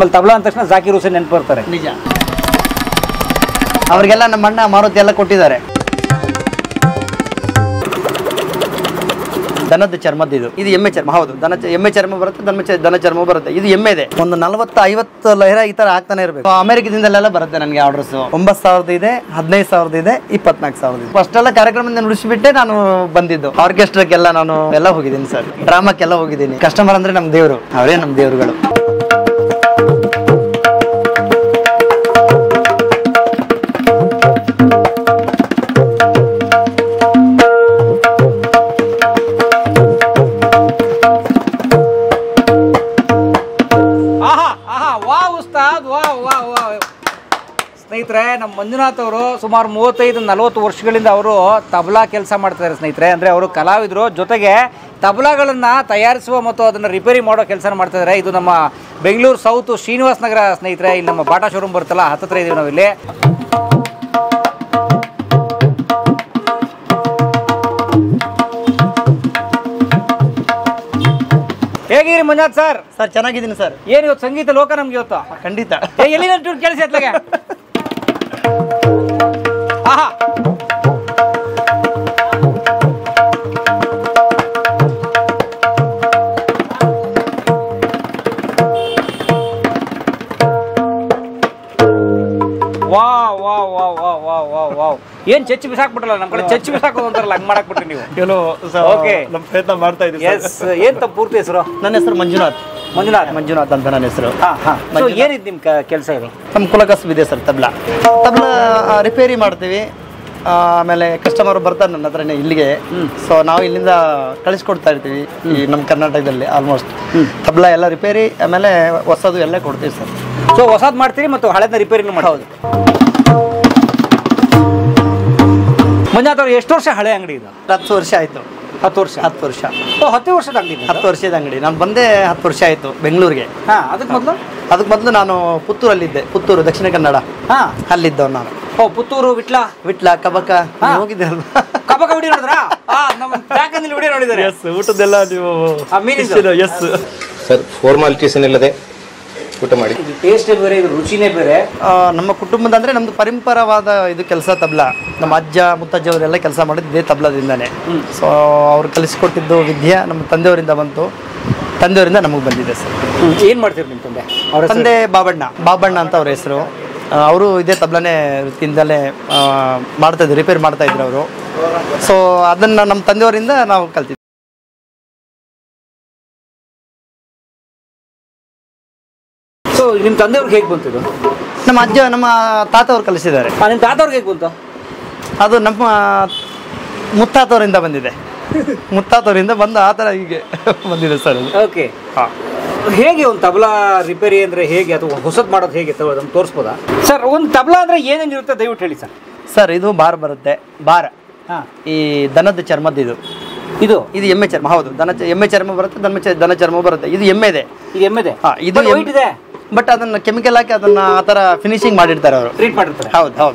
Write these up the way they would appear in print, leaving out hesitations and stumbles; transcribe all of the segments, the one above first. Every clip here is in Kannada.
ನಮ್ಮಲ್ಲಿ ತಬಲಾ ಅಂದ ತಕ್ಷಣ ಜಾಕಿರ್ ಹುಸೇನ್ ನೆನಪು ಬರ್ತಾರೆ. ನಿಜ. ಅವ್ರಿಗೆಲ್ಲ ನಮ್ಮ ಅಣ್ಣ ಮಾರುತಿ ಎಲ್ಲ ಕೊಟ್ಟಿದ್ದಾರೆ. ದನದ ಚರ್ಮದ್ದು ಇದು ಎಮ್ಮೆ ಚರ್ಮ. ಹೌದು, ಎಮ್ಮೆ ಚರ್ಮ ಬರುತ್ತೆ, ದನ ಚರ್ಮ ಬರುತ್ತೆ. ಇದು ಎಮ್ಮೆದೆ. ಒಂದು 40-50 ಲಹರ ಈ ತರ ಆಗ್ತಾನೆ ಇರಬೇಕು. ಅಮೆರಿಕದಿಂದಲೆಲ್ಲ ಬರುತ್ತೆ ನನಗೆ ಆರ್ಡರ್ಸ್. 9,000 ಇದೆ, 15,000 ಇದೆ, 24,000 ಇದೆ. ಫಸ್ಟ್ ಎಲ್ಲ ಕಾರ್ಯಕ್ರಮದಿಂದ ನುಡಿಸ್ಬಿಟ್ಟೆ ನಾನು ಬಂದಿದ್ದು. ಆರ್ಕೆಸ್ಟ್ರಾಕ್ಕೆಲ್ಲ ನಾನು ಎಲ್ಲ ಹೋಗಿದ್ದೀನಿ ಸರ್, ಡ್ರಾಮಾಕ್ಕೆಲ್ಲ ಹೋಗಿದ್ದೀನಿ. ಕಸ್ಟಮರ್ ಅಂದ್ರೆ ನಮ್ ದೇವರು, ಅವರೇ ನಮ್ ದೇವರುಗಳು. ಸ್ನೇಹಿತರೆ, ನಮ್ಮ ಮಂಜುನಾಥ್ ಅವರು ಸುಮಾರು 35-40 ವರ್ಷಗಳಿಂದ ಅವರು ತಬಲಾ ಕೆಲಸ ಮಾಡ್ತಾರೆ ಸ್ನೇಹಿತರೆ. ಅಂದರೆ ಅವರು ಕಲಾವಿದರು, ಜೊತೆಗೆ ತಬಲಾಗಳನ್ನು ತಯಾರಿಸುವ ಮತ್ತು ಅದನ್ನು ರಿಪೇರಿ ಮಾಡೋ ಕೆಲಸ ಮಾಡ್ತಾಯಿದ್ದಾರೆ. ಇದು ನಮ್ಮ ಬೆಂಗಳೂರು ಸೌತ್ ಶ್ರೀನಿವಾಸ್ ನಗರ ಸ್ನೇಹಿತರೆ. ಇಲ್ಲಿ ನಮ್ಮ ಬಾಟಾ ಶೋರೂಮ್ ಬರುತ್ತಲ್ಲ, ಹತ್ತಿರ ಇದೀವಿ ನಾವಿಲ್ಲಿ. ಹೇಗಿರಿ ಮಂಜುನಾಥ್ ಸರ್? ಸರ್ ಚೆನ್ನಾಗಿದ್ದೀನಿ ಸರ್. ಏನು ಇವತ್ತು ಸಂಗೀತ ಲೋಕ ನಮ್ಗೆ ಇವತ್ತು? ಖಂಡಿತ. ಎಲ್ಲಿನ ಕೆಲಸ ಎತ್ಲಾಗೆ? ಆಹಾ, wow wow wow wow wow wow wow. ಏನ್ ಚಚ್ಚಿ ಬಿಸಾಕ್ಬಿಟ್ರಲ್ಲ, ನಮ್ಮ ಕಡೆ ಚಚ್ಚಿ ಬಿಸಾಕೋದು ಅಂತಾರಲ್ಲ, ಹಂಗ್ ಮಾಡಾಕ್ಬಿಟ್ರಿ ನೀವು. ಓಕೆ, ನಮ್ಮ ಪ್ರಯತ್ನ ಮಾಡ್ತಾ ಇದ್ದೀವಿ. ಏನ್ ತಮ್ಮ ಪೂರ್ತಿ ಹೆಸರು? ನನ್ನ ಹೆಸರು ಮಂಜುನಾಥ್ ಅಂತ ನನ್ನ ಹೆಸರು. ಏನಿದ್ ನಿಮ್ ಕೆಲಸ ಇದು? ನಮ್ಮ ಕುಲಕಸಬಿದೆ ಸರ್. ತಬ್ಲಾ ರಿಪೇರಿ ಮಾಡ್ತೀವಿ. ಆಮೇಲೆ ಕಸ್ಟಮರ್ ಬರ್ತಾರೆ ನನ್ನ ಹತ್ರನೇ ಇಲ್ಲಿಗೆ. ಸೊ ನಾವು ಇಲ್ಲಿಂದ ಕಳಿಸ್ಕೊಡ್ತಾ ಇರ್ತೀವಿ ಈ ನಮ್ಮ ಕರ್ನಾಟಕದಲ್ಲಿ ಆಲ್ಮೋಸ್ಟ್. ತಬ್ಲಾ ಎಲ್ಲ ರಿಪೇರಿ, ಆಮೇಲೆ ಹೊಸದು ಎಲ್ಲ ಕೊಡ್ತೀವಿ ಸರ್. ಸೊ ಹೊಸದು ಮಾಡ್ತೀರಿ ಮತ್ತು ಹಳೆದ ರಿಪೇರಿನೂ ಮಾಡಿ? ಹೌದು. ಮಂಜುನಾಥ್ ಅವ್ರು ಎಷ್ಟು ವರ್ಷ ಹಳೆ ಅಂಗಡಿ ಇದು? 10 ವರ್ಷ ಆಯಿತು. 10 ವರ್ಷ. 10 ವರ್ಷ. 10 ವರ್ಷದ ಅಂಗಡಿ? 10 ವರ್ಷದ ಅಂಗಡಿ. ನಾನು ಬಂದೆ 10 ವರ್ಷ ಆಯಿತು ಬೆಂಗಳೂರಿಗೆ. ಅದಕ್ಕೆ ಮೊದಲು ನಾನು ಪುತ್ತೂರಲ್ಲಿದ್ದೆ. ಪುತ್ತೂರು, ದಕ್ಷಿಣ ಕನ್ನಡ. ಅಲ್ಲಿದ್ದವ್ ನಾನು. ಪುತ್ತೂರು ವಿಟ್ಲ ಕಬಕ ಹೋಗಿದ್ದೀರಲ್ವ? ಕಬಕ ವಿಡಿಯೋ ನೋಡಿದ್ರಾ? ನಮ್ಮ ಬ್ಯಾಕಲ್ಲಿ ವಿಡಿಯೋ ನೋಡಿದ್ದಾರೆ. ಊಟದೆಲ್ಲ ನೀವು ಸರ್ ಫಾರ್ಮಾಲಿಟೀಸ್ ಏನಿಲ್ಲದೆ ಊಟ ಮಾಡಿ. ಟೇಸ್ಟ್ ಬೇರೆ, ಇದು ರುಚಿನೇ ಬೇರೆ. ನಮ್ಮ ಕುಟುಂಬದ ಅಂದ್ರೆ ನಮ್ದು ಪರಂಪರವಾದ ಇದು ಕೆಲಸ ತಬ್ಲಾ. ನಮ್ಮ ಅಜ್ಜ ಮುತ್ತಜ್ಜ ಅವರೆಲ್ಲ ಕೆಲಸ ಮಾಡಿದ್ದು ಇದೇ ತಬ್ಲಾದಿಂದಾನೆ. ಸೊ ಅವ್ರು ಕಲಿಸ್ಕೊಟ್ಟಿದ್ದು ವಿದ್ಯೆ ನಮ್ಮ ತಂದೆಯವರಿಂದ ಬಂತು, ತಂದೆಯವರಿಂದ ನಮಗೆ ಬಂದಿದೆ ಸರ್. ಏನು ಮಾಡ್ತೀರಿ ನಿಮ್ಮ ತಂದೆ? ಅವ್ರ ತಂದೆ ಬಾಬಣ್ಣ ಅಂತ ಅವ್ರ ಹೆಸರು. ಅವರು ಇದೇ ತಬ್ಲಾನೇ ವೃತ್ತಿಯಿಂದಲೇ ಮಾಡ್ತಾಯಿದ್ರು, ರಿಪೇರ್ ಮಾಡ್ತಾ ಇದ್ರು ಅವರು. ಸೊ ಅದನ್ನು ನಮ್ಮ ತಂದೆಯವರಿಂದ ನಾವು ಕಲ್ತಿದ್ವಿ. ಸೊ ನಿಮ್ಮ ತಂದೆಯವ್ರಿಗೆ ಹೇಗೆ ಬಂತು? ನಮ್ಮ ತಾತವ್ರು ಕಲಿಸಿದ್ದಾರೆ. ನಿಮ್ಮ ತಾತವ್ರಿಗೆ ಹೇಗೆ ಬಂತು? ಅದು ನಮ್ಮ ಮುತ್ತಾತವರಿಂದ ಬಂದಿದೆ. ಮುತ್ತಾತವರಿಂದ ಬಂದು ಆ ಥರ ಹೀಗೆ ಬಂದಿದೆ ಸರ್. ಓಕೆ. ಹೇಗೆ ಒಂದು ತಬಲಾ ರಿಪೇರಿ ಅಂದರೆ ಹೇಗೆ, ಅಥವಾ ಹೊಸದು ಮಾಡೋದು ಹೇಗೆ ನಮ್ಗೆ ತೋರಿಸ್ಬೋದಾ ಸರ್? ಒಂದು ತಬಲಾ ಅಂದರೆ ಏನೇನಿರುತ್ತೆ ದಯವಿಟ್ಟು ಹೇಳಿ ಸರ್. ಸರ್ ಇದು ಬಾರ್ ಬರುತ್ತೆ. ಬಾರ್ ಈ ದನದ ಚರ್ಮದ್ದು ಇದು ಎಮ್ಮೆ ಚರ್ಮ. ಹೌದು, ಎಮ್ಮೆ ಚರ್ಮ ಬರುತ್ತೆ, ದನ ಚರ್ಮ ಬರುತ್ತೆ. ಇದು ಎಮ್ಮೆದೆ. ಇದು ವೈಟ್ ಇದೆ, ಬಟ್ ಅದನ್ನ ಕೆಮಿಕಲ್ ಹಾಕಿ ಅದನ್ನ ಆ ಥರ ಫಿನಿಶಿಂಗ್ ಮಾಡಿರ್ತಾರೆ ಅವರು, ಟ್ರೀಟ್ ಮಾಡಿರ್ತಾರೆ. ಹೌದು.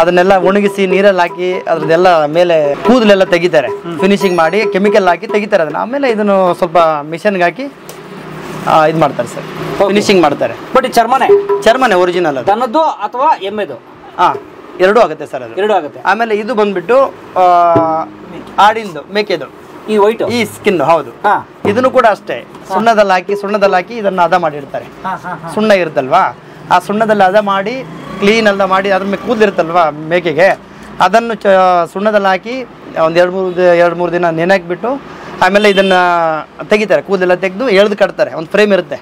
ಅದನ್ನೆಲ್ಲ ಒಣಗಿಸಿ ನೀರಲ್ಲಿ ಹಾಕಿ ಅದ್ರದ್ದೆಲ್ಲ ಮೇಲೆ ಕೂದಲೆಲ್ಲ ತೆಗಿತಾರೆ, ಫಿನಿಶಿಂಗ್ ಮಾಡಿ ಕೆಮಿಕಲ್ ಹಾಕಿ ತೆಗಿತಾರೆ ಅದನ್ನ. ಆಮೇಲೆ ಇದನ್ನು ಸ್ವಲ್ಪ ಮಿಷನ್ಗೆ ಹಾಕಿ ಇದು ಮಾಡ್ತಾರೆ ಸರ್, ಫಿನಿಶಿಂಗ್ ಮಾಡ್ತಾರೆ. ಬಟ್ ಚರ್ಮನೆ ಒರಿಜಿನಲ್. ದನದ್ದು ಅಥವಾ ಎಮ್ಮೆದು? ಎರಡೂ ಆಗುತ್ತೆ ಸರ್, ಅದು ಎರಡೂ ಆಗುತ್ತೆ. ಆಮೇಲೆ ಇದು ಬಂದ್ಬಿಟ್ಟು ಆಡಿಂದು, ಮೇಕೆದು, ಈ ವೈಟ್, ಈ ಸ್ಕಿನ್. ಹೌದು, ಇದನ್ನು ಕೂಡ ಅಷ್ಟೇ ಸುಣ್ಣದಲ್ಲಿ ಹಾಕಿ ಇದನ್ನ ಹದ ಮಾಡಿರ್ತಾರೆ. ಸುಣ್ಣ ಇರುತ್ತಲ್ವಾ, ಆ ಸುಣ್ಣದಲ್ಲಿ ಹದ ಮಾಡಿ ಕ್ಲೀನ್ ಎಲ್ಲ ಮಾಡಿ ಅದ್ರ ಮೇಲೆ ಕೂದಲಿರುತ್ತಲ್ವಾ ಮೇಕೆಗೆ, ಅದನ್ನು ಸುಣ್ಣದಲ್ಲಿ ಹಾಕಿ ಒಂದು 2-3 ದಿನ ನೆನೆಹಾಕ್ಬಿಟ್ಟು ಆಮೇಲೆ ಇದನ್ನ ತೆಗಿತಾರೆ. ಕೂದಲೆಲ್ಲ ತೆಗೆದು ಎಳೆದು ಕಟ್ತಾರೆ. ಒಂದು ಫ್ರೇಮ್ ಇರುತ್ತೆ,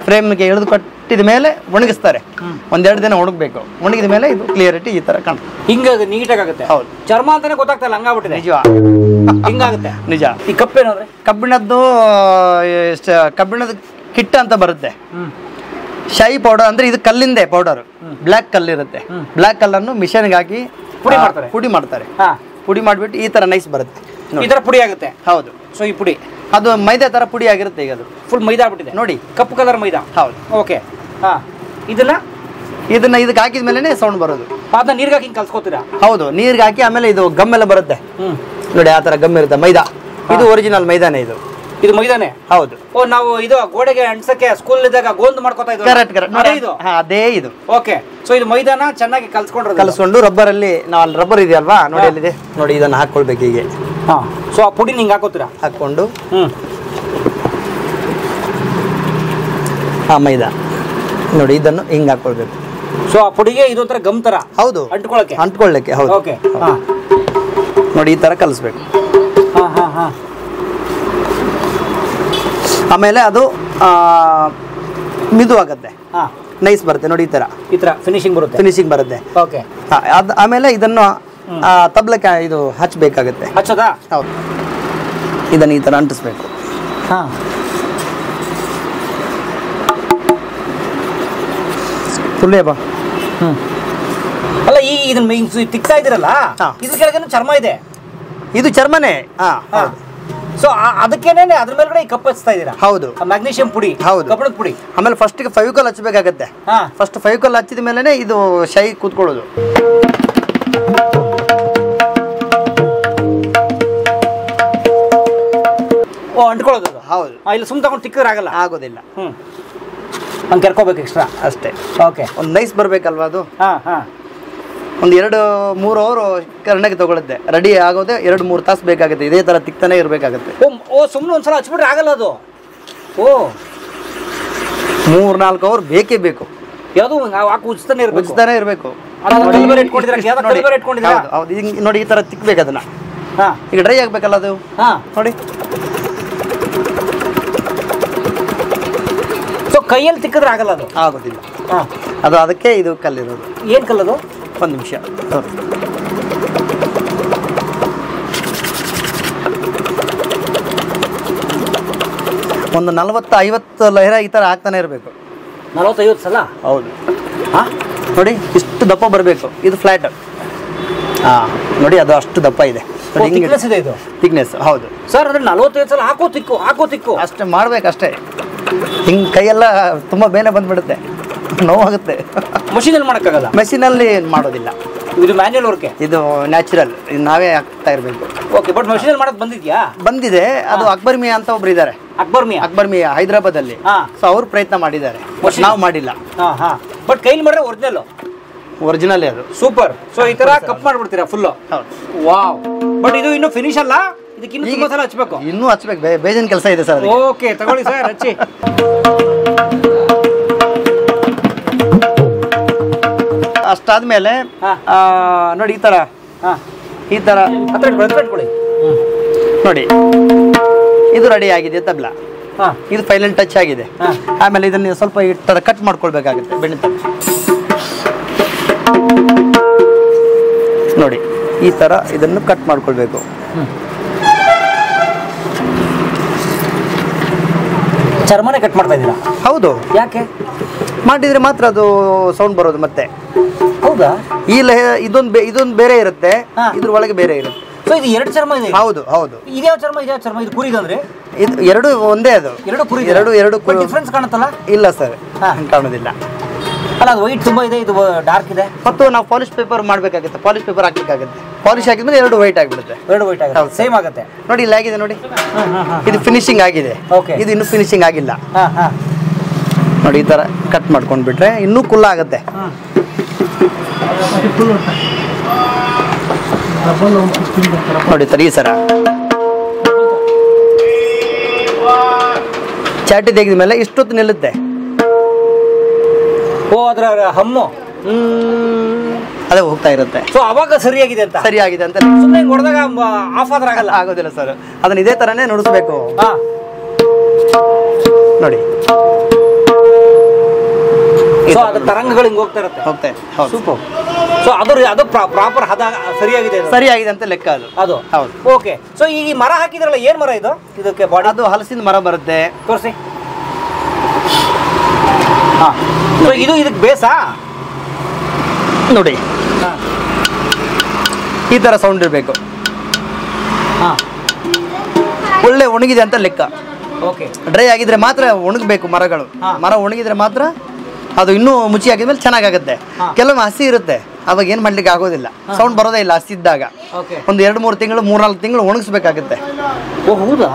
ಫ್ರೇಮ್ಗೆ ಎಳೆದು ಕಟ್ಟಿದ ಮೇಲೆ ಒಣಗಿಸ್ತಾರೆ. 1-2 ದಿನ ಒಣಗಬೇಕು. ಒಣಗಿದ ಮೇಲೆ ಇದು ಕ್ಲಿಯರಿಟಿ ಈ ತರ ಕಾಣುತ್ತೆ. ಹಿಂಗೆ ನೀಟಾಗಿ ಆಗುತ್ತೆ. ಹೌದು, ಚರ್ಮ ಅಂತಾನೆ ಗೊತ್ತಾಗ್ತಲ್ಲ, ಹಂಗಾಗ್ಬಿಟ್ಟಿದೆ. ನಿಜ, ಹಿಂಗಾಗುತ್ತೆ. ನಿಜ. ಈ ಕಪ್ಪೇನಂದ್ರೆ ಕಬ್ಬಿಣದ ಕಿಟ್ಟ ಅಂತ ಬರುತ್ತೆ. ಶೈ ಪೌಡರ್ ಅಂದ್ರೆ ಇದು ಕಲ್ಲಿಂದೆ ಪೌಡರ್. ಬ್ಲ್ಯಾಕ್ ಕಲ್ಲಿರುತ್ತೆ. ಬ್ಲ್ಯಾಕ್ ಕಲ್ಲನ್ನು ಮಿಷನ್ಗೆ ಹಾಕಿ ಪುಡಿ ಮಾಡ್ತಾರೆ. ಪುಡಿ ಮಾಡಿಬಿಟ್ಟು ಈ ತರ ನೈಸ್ ಬರುತ್ತೆ. ಈ ತರ ಪುಡಿ ಆಗುತ್ತೆ. ಹೌದು. ಸೊ ಈ ಪುಡಿ ಅದು ಮೈದಾ ತರ ಪುಡಿ ಆಗಿರುತ್ತೆ. ಈಗ ಅದು ಫುಲ್ ಮೈದಾ ಆಗ್ಬಿಟ್ಟಿದೆ ನೋಡಿ, ಕಪ್ಪು ಕಲರ್ ಮೈದಾ. ಹೌದು. ಓಕೆ. ಇದನ್ನ ಇದಕ್ಕೆ ಹಾಕಿದ ಮೇಲೆ ಸೌಂಡ್ ಬರೋದು. ಅದನ್ನ ನೀರ್ಗೆ ಹಾಕಿ ಕಲ್ಸ್ಕೊತೀರಾ? ಹೌದು, ನೀರ್ಗೆ ಹಾಕಿ ಆಮೇಲೆ ಇದು ಗಮ್ ಎಲ್ಲ ಬರುತ್ತೆ ನೋಡಿ, ಆ ತರ ಗಮ್ ಇರುತ್ತೆ. ಮೈದಾ ಇದು ಒರಿಜಿನಲ್ ಮೈದಾನೇ ಇದು. ಇದು ಮೈದಾನೆ. ಹೌದು. ಓ, ನಾವು ಇದು ಗೋಡೆಗೆ ಅಂಟ್ಸಕ್ಕೆ ಸ್ಕೂಲ್ ಇದ್ದಾಗ ಗೋಂದು ಮಾಡ್ಕೊತಾ ಇದ್ವಿ. ಕರೆಕ್ಟ್ ಇದು ಅದೇ ಇದು. ಓಕೆ, ಸೊ ಇದು ಮೈದಾನ ಚೆನ್ನಾಗಿ ಕಲ್ಸ್ಕೊಂಡು ರಬ್ಬರ್ ಅಲ್ಲಿ ನಾವು ಅಲ್ಲಿ ರಬ್ಬರ್ ಇದೆಯಲ್ವಾ ನೋಡಿ, ಅಲ್ಲಿದೆ ನೋಡಿ, ಇದನ್ನ ಹಾಕೊಳ್ಬೇಕು ಹೀಗೆ. ಸೊ ಆ ಪುಡಿ ನಿಂಗೆ ಹಾಕೋತೀರಾ? ಹಾಕೊಂಡು ಮೈದಾ ನೋಡಿ ಇದನ್ನು ಹಿಂಗೆ ಹಾಕೊಳ್ಬೇಕು. ಸೊ ಆ ಪುಡಿಗೆ ಇದೊಂಥರ ಗಮ್ ತರ. ಹೌದು, ಅಂಟ್ಕೊಳ್ಳಕ್ಕೆ. ಹೌದು. ಓಕೆ, ನೋಡಿ ಈ ತರ ಕಲಿಸ್ಬೇಕು. ಆಮೇಲೆ ಅದು ಮಿದು ಆಗುತ್ತೆ, ನೈಸ್ ಬರುತ್ತೆ ನೋಡಿ, ಈ ತರ ಫಿನಿಶಿಂಗ್ ಬರುತ್ತೆ. ಓಕೆ, ಆಮೇಲೆ ಇದನ್ನು ತಬ್ಲಕ್ಕೆ ಇದು ಹಚ್ಚಬೇಕಾಗುತ್ತೆ. ಹಚ್ಚೋದಾ? ಹೌದು. ಇದನ್ನು ಈ ತರ ಅಂಟಿಸ್ಬೇಕು. ಸುಳ್ಳೆಬಾ. ಅಲ್ಲ, ಈ ಇದನ್ನ ತಿಕ್ತಾ ಇದ್ದೀರಲ್ಲ, ಇದ್ರ ಕೆಳಗೆ ಚರ್ಮ ಇದೆ. ಇದು ಚರ್ಮನೇ. ಸೊ ಅದಕ್ಕೇನೆ ಅದ್ರ ಮೇಲ್ಗಡೆ ಕಪ್ ಹಚ್ತಾ ಇದೀರಾ? ಹೌದು, ಮ್ಯಾಗ್ನೀಷಿಯಂ ಪುಡಿ. ಹೌದು, ಕಬ್ಬಣದ ಪುಡಿ. ಆಮೇಲೆ ಫಸ್ಟ್ ಫೆವಿಕಾಲ್ ಹಚ್ಚಬೇಕಾಗತ್ತೆ. ಫಸ್ಟ್ ಫೆವಿಕಾಲ್ ಹಚ್ಚಿದ ಮೇಲೆ ಇದು ಶೈ ಕೂತ್ಕೊಳ್ಳೋದು. ಓ, ಅಂಟ್ಕೊಳ್ಳೋದು. ಹೌದು. ಇಲ್ಲಿ ಸುಮ್ ತಗೊಂಡು ತಿಕ್ಕಿದ್ರೆ ಆಗೋದಿಲ್ಲ. ಹಂಗೆ ಕೆರ್ಕೋಬೇಕು ಎಕ್ಸ್ಟ್ರಾ ಅಷ್ಟೇ. ಓಕೆ, ಒಂದು ನೈಸ್ ಬರ್ಬೇಕಲ್ವಾ ಅದು. ಒಂದು 2-3 ಅವರು ಕರ್ನಾಟಕ ತಗೊಳುತ್ತೆ. ರೆಡಿ ಆಗೋದೇ 2-3 ತಾಸು ಬೇಕಾಗುತ್ತೆ. ಇದೇ ತರ ತಿಕ್ತಾನೆ ಇರಬೇಕಾಗುತ್ತೆ. ಓ, ಸುಮ್ಮನೆ ಒಂದ್ಸಲ ಹಚ್ಬಿಟ್ರೆ ಆಗಲ್ಲ ಅದು. ಓ, 3-4 ಅವರ್ ಬೇಕೇ ಬೇಕು. ಯಾವುದು ಉಜ್ತಾನೆ ಇರಬೇಕು. ನೋಡಿ, ಈ ತರ ತಿಕ್ಬೇಕು ಅದನ್ನ. ಈಗ ಡ್ರೈ ಆಗ್ಬೇಕಲ್ಲ ಅದು. ನೋಡಿ, ಸೊ ಕೈಯಲ್ಲಿ ತಿಕ್ಕಿದ್ರೆ ಆಗಲ್ಲ ಅದು. ಆಗೋದಿಲ್ಲ. ಅದು ಅದಕ್ಕೆ ಇದು ಕಲ್ಲಿರೋದು. ಏನ್ ಕಲ್ಲದು? ಒಂದು ನಿಮಿಷ. ಒಂದು 40-50 ಲಹರ ಈ ತರ ಆಗ್ತಾನೆ ಇರಬೇಕು. 40-50 ಸಲ? ಹೌದು. ನೋಡಿ, ಇಷ್ಟು ದಪ್ಪ ಬರಬೇಕು. ಇದು ಫ್ಲಾಟ್. ನೋಡಿ, ಅದು ಅಷ್ಟು ದಪ್ಪ ಇದೆ. ಥಿಕ್ನೆಸ್. ಹೌದು ಸರ್, ಅಂದ್ರೆ 45 ಸಲ ಹಾಕೋ ತಿಕ್ಕು ಅಷ್ಟೇ ಮಾಡ್ಬೇಕಷ್ಟೇ. ಹಿಂಗೆ ಕೈಯೆಲ್ಲ ತುಂಬಾ ಬೇನೆ ಬಂದ್ಬಿಡುತ್ತೆ, ನೋವಾಗುತ್ತೆ. ಮಷೀನಲ್ಲಿ ಮಾಡೋಕ್ಕಾಗಲ್ಲ? ಮಷೀನಲ್ಲಿ ಮಾಡೋದಿಲ್ಲ. ಇದು ಮ್ಯಾನ್ಯಲ್ ವರ್ಕ್. ಇದು ನ್ಯಾಚುರಲ್, ನಾವೇ ಹಾಕ್ತಾ ಇರಬೇಕು. ಓಕೆ, ಬಟ್ ಮಷೀನಲ್ಲಿ ಮಾಡೋದು ಬಂದಿದ್ಯಾ? ಬಂದಿದೆ. ಅದು ಅಕ್ಬರ್ ಮಿಯಾ ಅಂತ ಒಬ್ರು ಇದ್ದಾರೆ. ಅಕ್ಬರ್ ಮಿಯಾ ಹೈದರಾಬಾದ್ ಅಲ್ಲಿ. ಸೊ ಅವ್ರು ಪ್ರಯತ್ನ ಮಾಡಿದ್ದಾರೆ, ನಾವು ಮಾಡಿಲ್ಲ. ಬಟ್ ಕೈಲಿ ಮಾಡಿದ್ರೆ ಒರಿಜಿನಲ್ ಅದು. ಸೂಪರ್. ಸೊ ಈ ತರ ಕಪ್ ಮಾಡ್ಬಿಡ್ತೀರಾ ಫುಲ್? ವಾವ್. ಬಟ್ ಇದು ಇನ್ನೂ ಫಿನಿಶ್ ಅಲ್ಲ, ಇದಕ್ಕೆ ಇನ್ನೂ ತುಂಬಾ ಸಲ ಹಚ್ಚಬೇಕು. ಇನ್ನೂ ಹಚ್ಚಬೇಕು, ಬೇಜನ್ ಕೆಲಸ ಇದೆ ಸರ್. ಓಕೆ, ತಗೊಳ್ಳಿ ಸರ್, ಹಚ್ಚಿ. ಅಷ್ಟಾದ್ಮೇಲೆ ನೋಡಿ, ಈ ತರ ನೋಡಿ, ಇದು ರೆಡಿ ಆಗಿದೆ ತಬ್ಲಾ. ಇದು ಫೈನಲ್ ಟಚ್ ಆಗಿದೆ. ಆಮೇಲೆ ಇದನ್ನ ಸ್ವಲ್ಪ ಈ ತರ ಕಟ್ ಮಾಡ್ಕೊಳ್ಬೇಕಾಗುತ್ತೆ ಬೆಣ್ಣೆ ತರ. ನೋಡಿ, ಈ ತರ ಇದನ್ನು ಕಟ್ ಮಾಡ್ಕೊಳ್ಬೇಕು. ಚರ್ಮನೇ ಕಟ್ ಮಾಡ್ತಾ ಇದ್ದೀರಾ? ಹೌದು. ಯಾಕೆ? ಮಾಡಿದ್ರೆ ಮಾತ್ರ ಅದು ಸೌಂಡ್ ಬರೋದು. ಮತ್ತೆ ಹೌದಾ? ಈ ಇದೊಂದು ಬೇರೆ ಇರುತ್ತೆ, ಇದ್ರ ಒಳಗೆ ಬೇರೆ ಇರುತ್ತೆ. ಸೊ ಇದು 2 ಚರ್ಮ ಇದೆ? ಹೌದು. ಇದ್ಯಾವ ಚರ್ಮ? ಇದು ಕುರಿದಂದ್ರೆ ಇದು ಎರಡು ಒಂದೇ. ಅದು ಎರಡು ಡಿಫ್ರೆನ್ಸ್ ಕಾಣುತ್ತಲ್ಲ? ಇಲ್ಲ ಸರ್, ಕಾಣೋದಿಲ್ಲ. ಅಲ್ಲ, ಅದು ವೈಟ್ ತುಂಬಾ ಇದೆ, ಇದು ಡಾರ್ಕ್ ಇದೆ. ಮತ್ತು ನಾವು ಪಾಲಿಶ್ ಪೇಪರ್ ಮಾಡ್ಬೇಕಾಗುತ್ತೆ, ಪಾಲಿಶ್ ಪೇಪರ್ ಹಾಕ್ಬೇಕಾಗುತ್ತೆ. ಪಾಲಿಶ್ ಹಾಕಿದ್ಮೇಲೆ 2 ವೈಟ್ ಆಗಿಬಿಡುತ್ತೆ. 2 ವೈಟ್ ಆಗುತ್ತೆ, ಸೇಮ್ ಆಗುತ್ತೆ. ನೋಡಿ, ಇಲ್ಲಿ ಆಗಿದೆ ನೋಡಿ. ಇದು ಫಿನಿಶಿಂಗ್ ಆಗಿದೆ. ಇದು ಇನ್ನೂ ಫಿನಿಶಿಂಗ್ ಆಗಿಲ್ಲ. ನೋಡಿ, ಈ ತರ ಕಟ್ ಮಾಡ್ಕೊಂಡ್ಬಿಟ್ರೆ ಇನ್ನೂ ಕುಲ್ಲ ಆಗುತ್ತೆ. ನೋಡಿ ಸರ್, ಈ ಸರ ಚಾಟಿ ತೆಗೆದ ಮೇಲೆ ಇಷ್ಟೊತ್ತು ನಿಲ್ಲುತ್ತೆ. ಓ, ಅದರ ಹಮ್ಮು ಅದೇ ಹೋಗ್ತಾ ಇರುತ್ತೆ. ಸೊ ಅವಾಗ ಸರಿಯಾಗಿದೆ ಅಂತ ಸುಮ್ಮನೆ ಹೊಡೆದಾಗ ಆಫ್ ಆದ್ರೆ ಆಗೋದಿಲ್ಲ ಸರ್. ಅದನ್ನ ಇದೇ ತರನೇ ನುಡಿಸ್ಬೇಕು. ನೋಡಿ, ಸೊ ಅದ್ರ ತರಂಗಗಳು ಹಿಂಗೆ ಹೋಗ್ತಾ ಸೂಪರ್. ಸೊ ಅದು ಪ್ರಾಪರ್ ಹದ ಸರಿಯಾಗಿದೆ ಅಂತ ಲೆಕ್ಕ ಅದು. ಹೌದು. ಓಕೆ, ಸೊ ಈ ಮರ ಹಾಕಿದ್ರಲ್ಲ, ಏನ್ ಮರ ಇದು? ಇದಕ್ಕೆ ಬಾಡಿ ಅದು ಹಲಸಿನ ಮರ ಬರುತ್ತೆ. ತೋರಿಸಿ. ಇದು ಇದಕ್ಕೆ ಬೇಸಾ ನೋಡಿ, ಈ ತರ ಸೌಂಡ್ ಇರಬೇಕು. ಒಳ್ಳೆ ಒಣಗಿದೆ ಅಂತ ಲೆಕ್ಕ. ಓಕೆ, ಡ್ರೈ ಆಗಿದ್ರೆ ಮಾತ್ರ ಒಣಗಬೇಕು ಮರಗಳು. ಮರ ಒಣಗಿದ್ರೆ ಮಾತ್ರ ಅದು ಇನ್ನೂ ಮುಚ್ಚಿ ಹಾಕಿದ್ಮೇಲೆ ಚೆನ್ನಾಗಾಗುತ್ತೆ. ಕೆಲವೊಮ್ಮೆ ಹಸಿ ಇರುತ್ತೆ, ಅವಾಗ ಏನ್ ಮಾಡ್ಲಿಕ್ಕೆ ಆಗೋದಿಲ್ಲ, ಸೌಂಡ್ ಬರೋದೇ ಇಲ್ಲ. ಹಸಿ ಇದ್ದಾಗ ಒಂದು 2-3 ತಿಂಗಳು 3-4 ತಿಂಗಳು ಒಣಗಿಸ್ಬೇಕಾಗುತ್ತೆ. ಓ, ಹೌದಾ?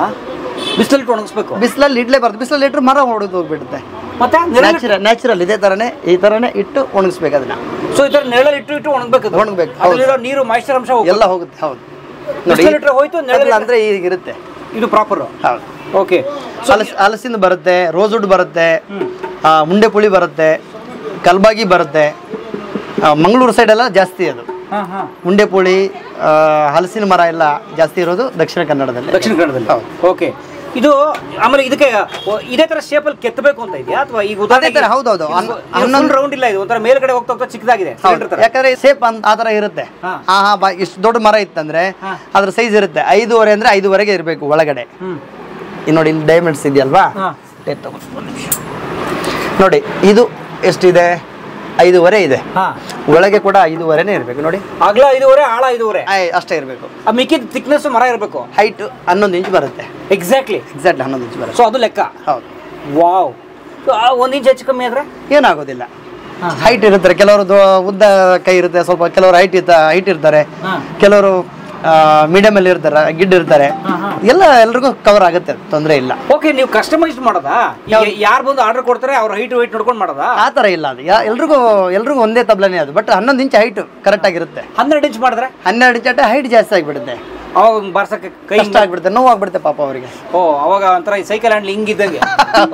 ಬಿಸಿಲಲ್ಲಿ ಒಣಗಿಸ್ಬೇಕು. ಬಿಸಿಲಲ್ಲಿ ಇಡ್ಲೇಬಾರ್ದು, ಬಿಸಿಲಲ್ಲಿ ಇಟ್ಟರೆ ಮರ ಹೊಡೆದು ಹೋಗ್ಬಿಡುತ್ತೆ. ಮತ್ತೆ ನ್ಯಾಚುರಲ್ ಇದೇ ಥರನೇ ಇಟ್ಟು ಒಣಗಿಸ್ಬೇಕು ಅದನ್ನ. ಸೊ ಈ ಥರ ನೆರಳಲ್ಲಿ ಇಟ್ಟು ಒಣಗಬೇಕು. ಒಣಗಬೇಕು, ಅದರಲ್ಲಿರೋ ನೀರು ಮಾಯಿಶ್ಚರ್ ಅಂಶ ಎಲ್ಲ ಹೋಗುತ್ತೆ. ಹೌದು ನೋಡಿ, ಹೋಯ್ತು ನೆರಳು ಅಂದರೆ ಈಗಿರುತ್ತೆ. ಇದು ಪ್ರಾಪರ್. ಹೌದು. ಓಕೆ. ಹಲಸಿಂದ ಬರುತ್ತೆ, ರೋಸ್ವುಡ್ ಬರುತ್ತೆ, ಮುಂಡೆ ಪುಳಿ ಬರುತ್ತೆ, ಕಲ್ಬಾಗಿ ಬರುತ್ತೆ. ಮಂಗಳೂರು ಸೈಡೆಲ್ಲ ಜಾಸ್ತಿ ಅದು ಮುಂಡೆ ಪುಳಿ, ಹಲಸಿನ ಮರ ಎಲ್ಲ ಜಾಸ್ತಿ ಇರೋದು ದಕ್ಷಿಣ ಕನ್ನಡದಲ್ಲಿ. ಹೌದು. ಓಕೆ. ಇದು ಆಮೇಲೆ ಇದಕ್ಕೆ ಇದೇ ತರ ಶೇಪ್ ಅಲ್ಲಿ ಕೆತ್ತಬೇಕು ಅಂತ ಇದೆಯಾ ಅಥವಾ ಈಗ ಉದಾಹರಣೆಗೆ? ಹೌದೌದು, ಹನ್ನೊಂದು ರೌಂಡ್ ಇಲ್ಲ, ಇದು ಒಂಥರ ಮೇಲ್ಗಡೆ ಹೋಗ್ತಾ ಹೋಗ್ತಾ ಚಿಕ್ಕದಾಗಿದೆ. ಯಾಕಂದ್ರೆ ಶೇಪ್ ಆ ತರ ಇರುತ್ತೆ. ಇಷ್ಟು ದೊಡ್ಡ ಮರ ಇತ್ತಂದ್ರೆ ಅದ್ರ ಸೈಜ್ ಇರುತ್ತೆ. 5.5 ಅಂದ್ರೆ 5ವರೆಗೆ ಇರಬೇಕು ಒಳಗಡೆ. ನೋಡಿ ಇಲ್ಲಿ ಡೈಮಂಡ್ಸ್ ಇದೆಯಲ್ವಾ, ನೋಡಿ ಇದು ಎಷ್ಟಿದೆ, 5.5 ಇದೆ. ಒಳಗೆ ಕೂಡ 5.5ನೇ ಇರಬೇಕು. ನೋಡಿ ಅಗಲ 5.5, ಆಳ 5.5 ಅಷ್ಟೇ ಇರಬೇಕು. ಮಿಕ್ಕಿದ ಥಿಕ್ನೆಸ್ ಮರ ಇರಬೇಕು. ಹೈಟ್ 11 ಇಂಚ್ ಬರುತ್ತೆ. ಎಕ್ಸಾಕ್ಟ್ಲಿ 11 ಇಂಚ್ ಬರುತ್ತೆ. ಸೊ ಅದು ಲೆಕ್ಕ. ಹೌದು. ವಾವ್. 1 ಇಂಚ್ ಹೆಚ್ಚು ಕಮ್ಮಿ ಆದ್ರೆ ಏನಾಗೋದಿಲ್ಲ. ಹೈಟ್ ಇರುತ್ತೆ, ಕೆಲವರು ಉದ್ದ ಕೈ ಇರುತ್ತೆ, ಸ್ವಲ್ಪ ಕೆಲವರು ಹೈಟ್ ಇರ್ತಾರೆ, ಕೆಲವರು ಮೀಡಿಯಂ ಅಲ್ಲಿ ಇರ್ತಾರೆ, ಗಿಡ್ ಇರ್ತಾರೆ, ಎಲ್ರಿಗೂ ಕವರ್ ಆಗುತ್ತೆ, ತೊಂದರೆ ಇಲ್ಲ. ಓಕೆ. ನೀವು ಕಸ್ಟಮೈಸ್ ಮಾಡೋದಾ? ಯಾರು ಬಂದು ಆರ್ಡರ್ ಕೊಡ್ತಾರೆ ಅವ್ರ ಹೈಟ್ weight ನೋಡ್ಕೊಂಡು ಮಾಡೋದಾ? ಆ ತರ ಇಲ್ಲ, ಅದು ಎಲ್ರಿಗೂ ಒಂದೇ ತಬ್ಲನೇ ಅದು. ಬಟ್ 11 ಇಂಚ್ ಹೈಟ್ ಕರೆಕ್ಟ್ ಆಗಿರುತ್ತೆ. 12 ಇಂಚ್ ಮಾಡಿದ್ರೆ 12 ಇಂಚ್ ಹೈಟ್ ಜಾಸ್ತಿ ಆಗಿಬಿಡುತ್ತೆ. ಅವಾಗ ಬಾರ್ಸಕ್ಕೆ ಕೈ ಕಷ್ಟ ಆಗ್ಬಿಡುತ್ತೆ, ನೋವು ಆಗ್ಬಿಡುತ್ತೆ ಪಾಪ ಅವರಿಗೆ. ಓ, ಅವಾಗ ಒಂಥರ ಈ ಸೈಕಲ್ ಹ್ಯಾಂಡ್ಲ್ ಹಿಂಗಿದ್ದಂಗೆ.